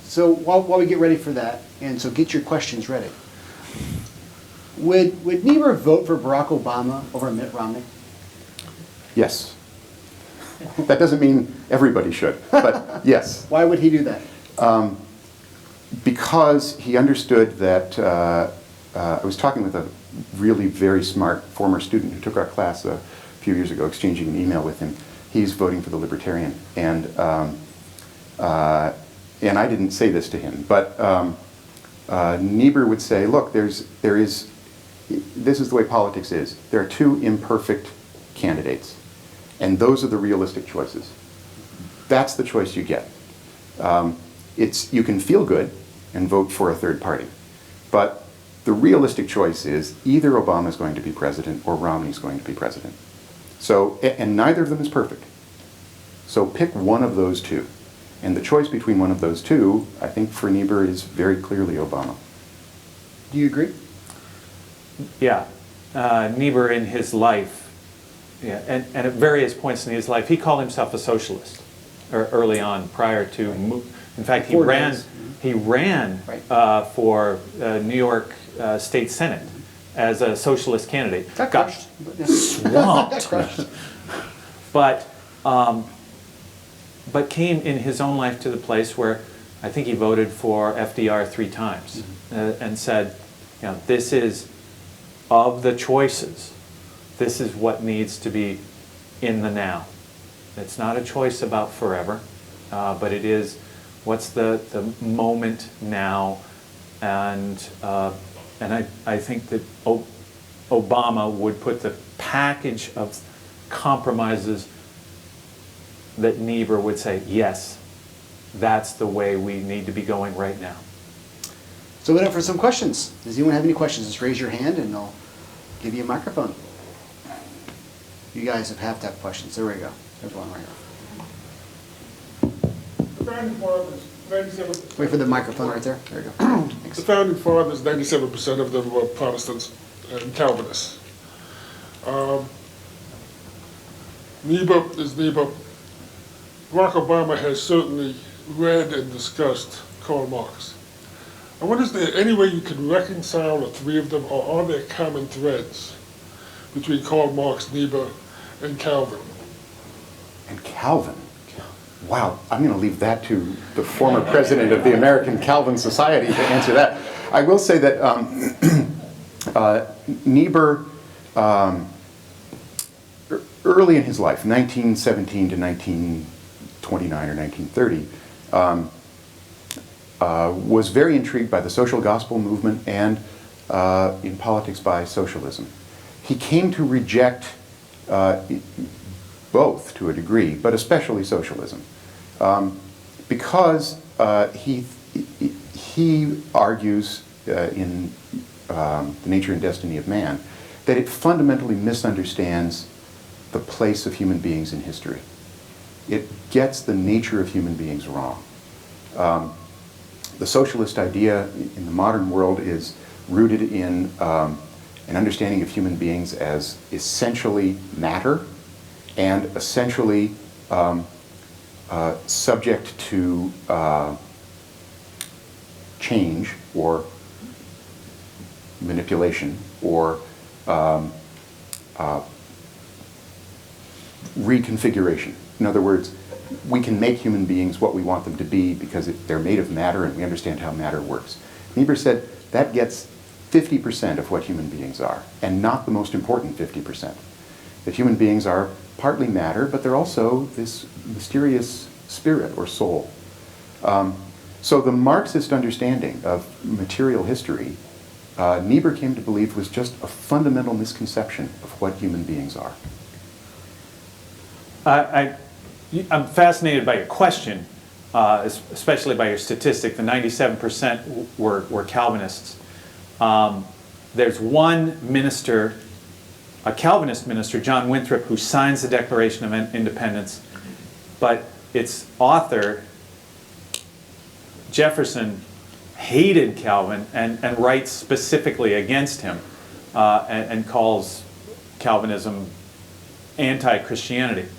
So while we get ready for that, and so get your questions ready. Would Niebuhr vote for Barack Obama over Mitt Romney? Yes. That doesn't mean everybody should, but yes. Why would he do that? Because he understood that, I was talking with a really very smart former student who took our class a few years ago, exchanging an email with him. He's voting for the Libertarian. And I didn't say this to him, but Niebuhr would say, look, this is the way politics is. There are two imperfect candidates, and those are the realistic choices. That's the choice you get. You can feel good and vote for a third party, but the realistic choice is either Obama is going to be president or Romney is going to be president. So, and neither of them is perfect. So pick one of those two. And the choice between one of those two, I think for Niebuhr, is very clearly Obama. Do you agree? Yeah. Niebuhr in his life, and at various points in his life, he called himself a socialist early on, prior to, in fact, he ran Right. for New York State Senate as a socialist candidate. Got Got crushed. swamped. Got crushed. But came in his own life to the place where I think he voted for FDR 3 times, and said, this is, of the choices, this is what needs to be in the now. It's not a choice about forever, but it is what's the moment now, and I think that Obama would put the package of compromises that Niebuhr would say, yes, that's the way we need to be going right now. So we're up for some questions. Does anyone have any questions? Just raise your hand and I'll give you a microphone. You guys have to have questions. There we go. There's one right here. The founding fathers, 97%. Wait for the microphone right there. There you go. Thanks. The founding fathers, 97% of them were Protestants and Calvinists. Niebuhr. Barack Obama has certainly read and discussed Karl Marx. I wonder, is there any way you can reconcile the three of them, or are there common threads between Karl Marx, Niebuhr, and Calvin? And Calvin. Wow, I'm going to leave that to the former president of the American Calvin Society to answer that. I will say that Niebuhr, early in his life, 1917 to 1929 or 1930, was very intrigued by the social gospel movement and in politics by socialism. He came to reject both to a degree, but especially socialism, because he he argues in The Nature and Destiny of Man that it fundamentally misunderstands the place of human beings in history. It gets the nature of human beings wrong. The socialist idea in the modern world is rooted in an understanding of human beings as essentially matter and essentially subject to change or manipulation or reconfiguration. In other words, we can make human beings what we want them to be because they're made of matter and we understand how matter works. Niebuhr said that gets 50% of what human beings are, and not the most important 50%. That human beings are partly matter, but they're also this mysterious spirit or soul. So the Marxist understanding of material history, Niebuhr came to believe was just a fundamental misconception of what human beings are. I'm fascinated by your question, especially by your statistic. The 97% were Calvinists. There's one minister, a Calvinist minister, John Winthrop, who signs the Declaration of Independence, but its author, Jefferson, hated Calvin and writes specifically against him and calls Calvinism anti-Christianity.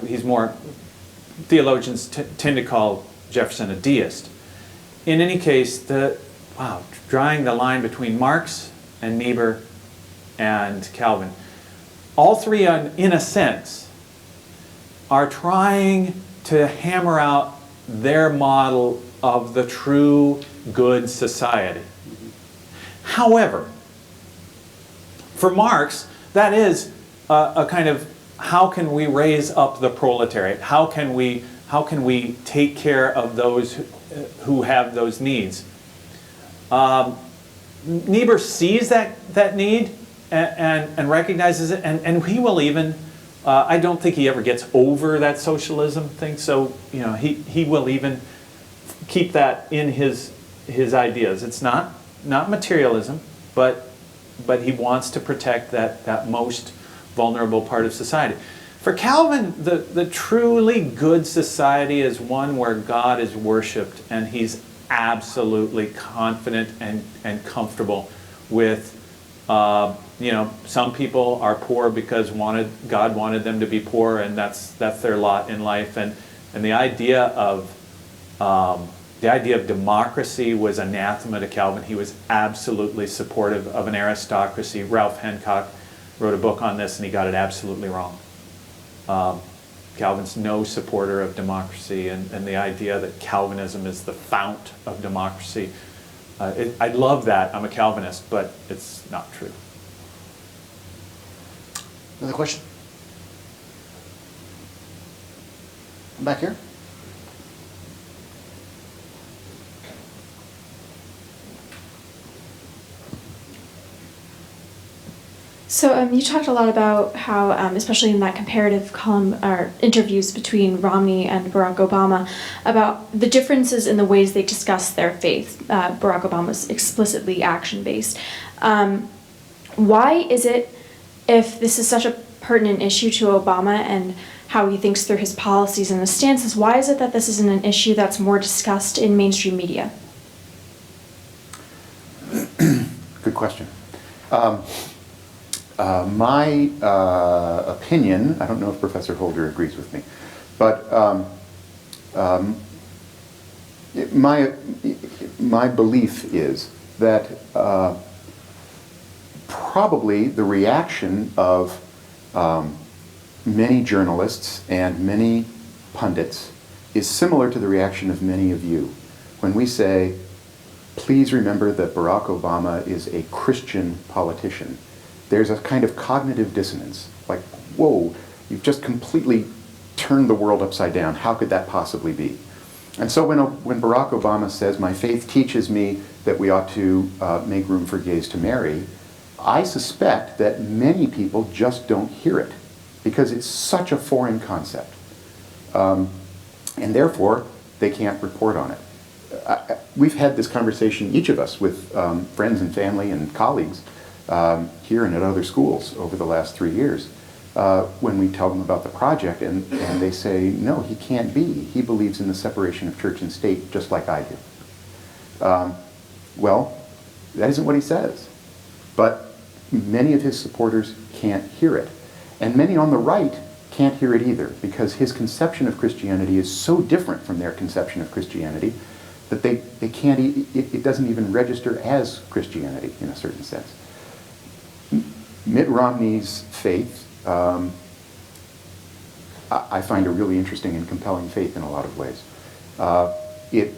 He's more, theologians tend to call Jefferson a deist. In any case, drawing the line between Marx and Niebuhr and Calvin, all three, in a sense, are trying to hammer out their model of the true good society. However, for Marx, that is a kind of, how can we raise up the proletariat? How can we take care of those who have those needs? Niebuhr sees that need and recognizes it, and he will even, I don't think he ever gets over that socialism thing, so he will even keep that in his ideas. It's not materialism, but he wants to protect that most vulnerable part of society. For Calvin, the truly good society is one where God is worshipped and he's absolutely confident and comfortable with, some people are poor because God wanted them to be poor, and that's their lot in life. And the idea of democracy was anathema to Calvin. He was absolutely supportive of an aristocracy. Ralph Hancock wrote a book on this, and he got it absolutely wrong. Calvin's no supporter of democracy, and the idea that Calvinism is the fount of democracy. I love that. I'm a Calvinist, but it's not true. Another question? Back here? So you talked a lot about how, especially in that comparative column or interviews between Romney and Barack Obama, about the differences in the ways they discuss their faith. Barack Obama's explicitly action-based. Why is it, if this is such a pertinent issue to Obama and how he thinks through his policies and his stances, why is it that this isn't an issue that's more discussed in mainstream media? Good question. My opinion, I don't know if Professor Holder agrees with me, but my belief is that probably the reaction of many journalists and many pundits is similar to the reaction of many of you when we say, please remember that Barack Obama is a Christian politician. There's a kind of cognitive dissonance, like, whoa, you've just completely turned the world upside down. How could that possibly be? And so when Barack Obama says, my faith teaches me that we ought to make room for gays to marry, I suspect that many people just don't hear it because it's such a foreign concept. And therefore, they can't report on it. we've had this conversation, each of us, with friends and family and colleagues here and at other schools over the last 3 years, when we tell them about the project, and they say, no, he can't be. He believes in the separation of church and state just like I do. Well, that isn't what he says. But many of his supporters can't hear it. And many on the right can't hear it either, because his conception of Christianity is so different from their conception of Christianity that they can't, it doesn't even register as Christianity in a certain sense. Mitt Romney's faith, I find a really interesting and compelling faith in a lot of ways. It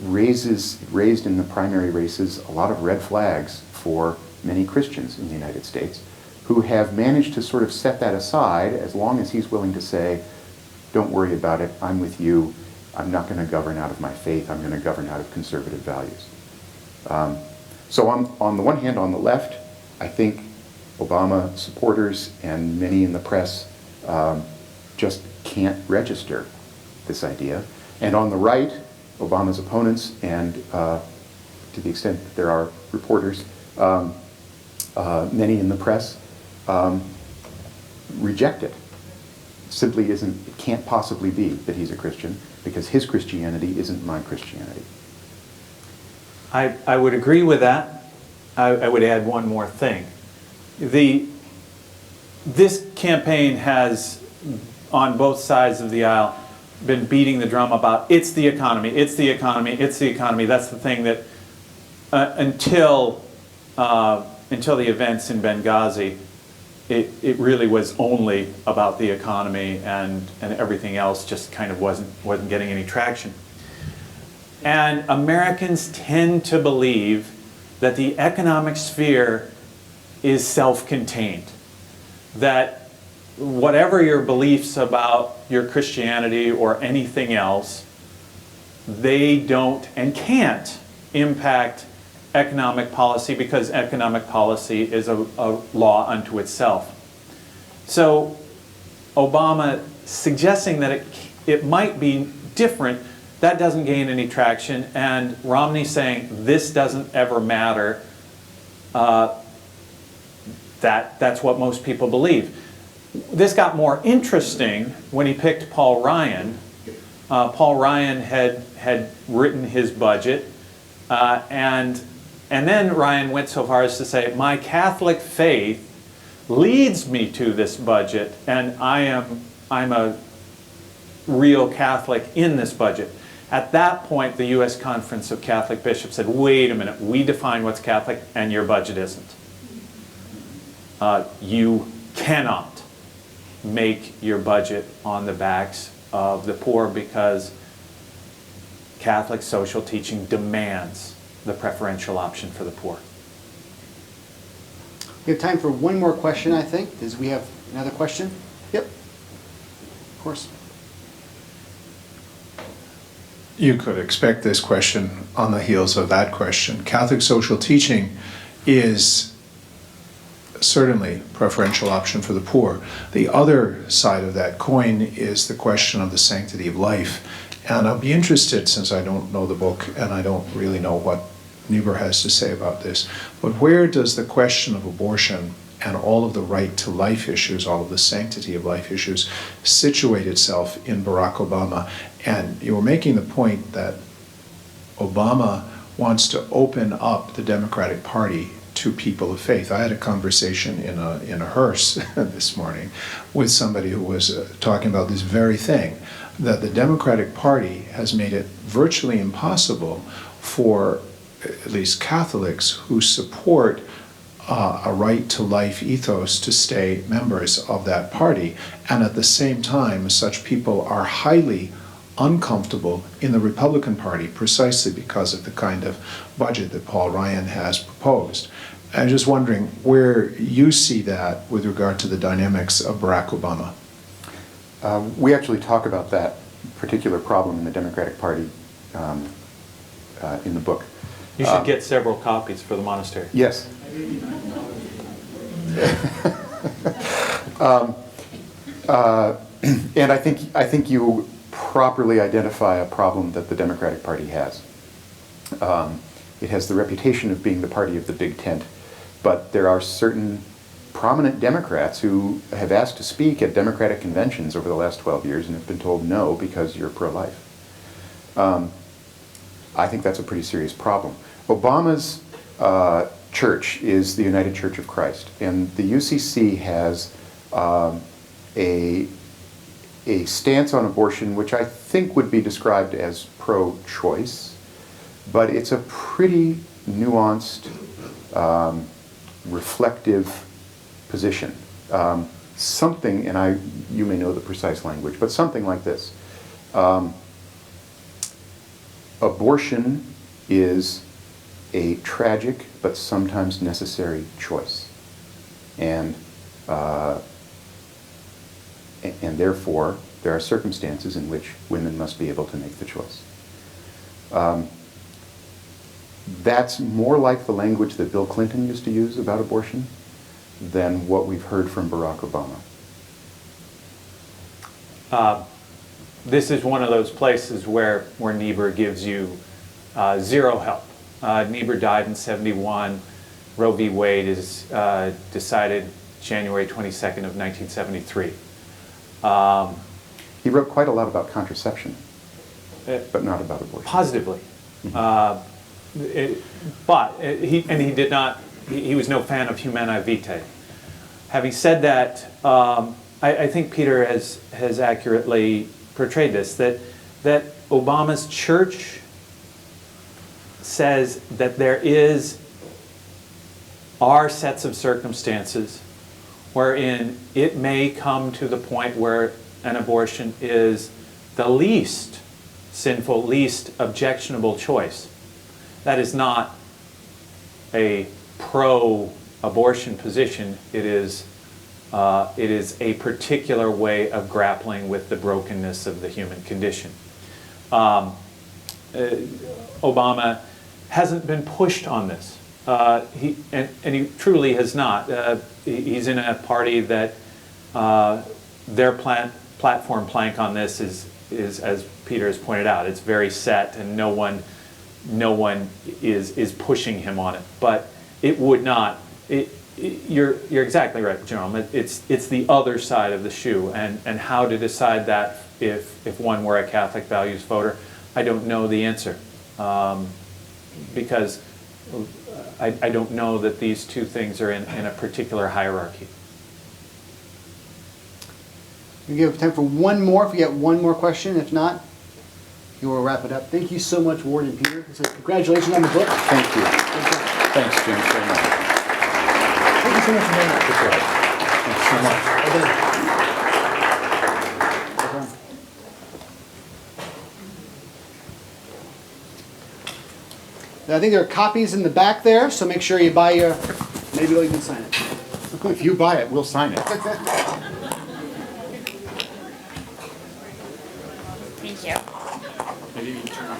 raised in the primary races a lot of red flags for many Christians in the United States, who have managed to sort of set that aside as long as he's willing to say, don't worry about it, I'm with you, I'm not going to govern out of my faith, I'm going to govern out of conservative values. So on the one hand, on the left, I think Obama supporters and many in the press just can't register this idea. And on the right, Obama's opponents and, to the extent that there are reporters, many in the press, reject it. Simply isn't, it can't possibly be that he's a Christian, because his Christianity isn't my Christianity. I would agree with that. I would add one more thing. This campaign has, on both sides of the aisle, been beating the drum about it's the economy, it's the economy, it's the economy. That's the thing that until the events in Benghazi, it really was only about the economy, and everything else just kind of wasn't getting any traction. And Americans tend to believe that the economic sphere is self-contained, that whatever your beliefs about your Christianity or anything else, they don't and can't impact economic policy, because economic policy is a law unto itself. So Obama suggesting that it might be different, that doesn't gain any traction, and Romney saying this doesn't ever matter, that's what most people believe. This got more interesting when he picked Paul Ryan. Paul Ryan had written his budget, and then Ryan went so far as to say, my Catholic faith leads me to this budget, and I'm a real Catholic in this budget. At that point, the U.S. Conference of Catholic Bishops said, wait a minute, we define what's Catholic, and your budget isn't. You cannot make your budget on the backs of the poor, because Catholic social teaching demands the preferential option for the poor. We have time for one more question, I think. Does we have another question? Yep. Of course. You could expect this question on the heels of that question. Catholic social teaching is certainly preferential option for the poor. The other side of that coin is the question of the sanctity of life. And I'll be interested, since I don't know the book and I don't really know what Niebuhr has to say about this, but where does the question of abortion and all of the right to life issues, all of the sanctity of life issues, situate itself in Barack Obama? And you were making the point that Obama wants to open up the Democratic Party to people of faith. I had a conversation in a hearse this morning with somebody who was talking about this very thing, that the Democratic Party has made it virtually impossible for at least Catholics who support a right to life ethos to stay members of that party. And at the same time, such people are highly uncomfortable in the Republican Party, precisely because of the kind of budget that Paul Ryan has proposed. I'm just wondering where you see that with regard to the dynamics of Barack Obama. We actually talk about that particular problem in the Democratic Party in the book. You should get several copies for the monastery. Yes. And I think you properly identify a problem that the Democratic Party has. It has the reputation of being the party of the big tent, but there are certain prominent Democrats who have asked to speak at Democratic conventions over the last 12 years and have been told no because you're pro-life. I think that's a pretty serious problem. Obama's church is the United Church of Christ, and the UCC has a stance on abortion which I think would be described as pro-choice, but it's a pretty nuanced, reflective position. Something, and you may know the precise language, but something like this. Abortion is a tragic but sometimes necessary choice, and therefore there are circumstances in which women must be able to make the choice. That's more like the language that Bill Clinton used to use about abortion than what we've heard from Barack Obama. This is one of those places where Niebuhr gives you zero help. Niebuhr died in '71. Roe v. Wade is decided January 22nd of 1973. He wrote quite a lot about contraception, but not about abortion. Positively. He did not, he was no fan of Humanae Vitae. Having said that, I think Peter has accurately portrayed this, that Obama's church says that there are sets of circumstances wherein it may come to the point where an abortion is the least sinful, least objectionable choice. That is not a pro-abortion position. It is a particular way of grappling with the brokenness of the human condition. Obama hasn't been pushed on this. He truly has not. He's in a party that their platform plank on this is, as Peter has pointed out, it's very set, and no one is pushing him on it. But it would not. You're exactly right, Jerome. It's the other side of the shoe, and how to decide that if one were a Catholic values voter, I don't know the answer, because I don't know that these two things are in a particular hierarchy. We have time for one more. If we get one more question, if not, we will wrap it up. Thank you so much, Ward and Peter. So congratulations on the book. Thank you. Thanks, Jim, very much. Thank you so much for being here. Good job. Thanks so much. I think there are copies in the back there, so make sure you buy your. Maybe they'll even sign it. If you buy it, we'll sign it. Thank you. Maybe you can turn on.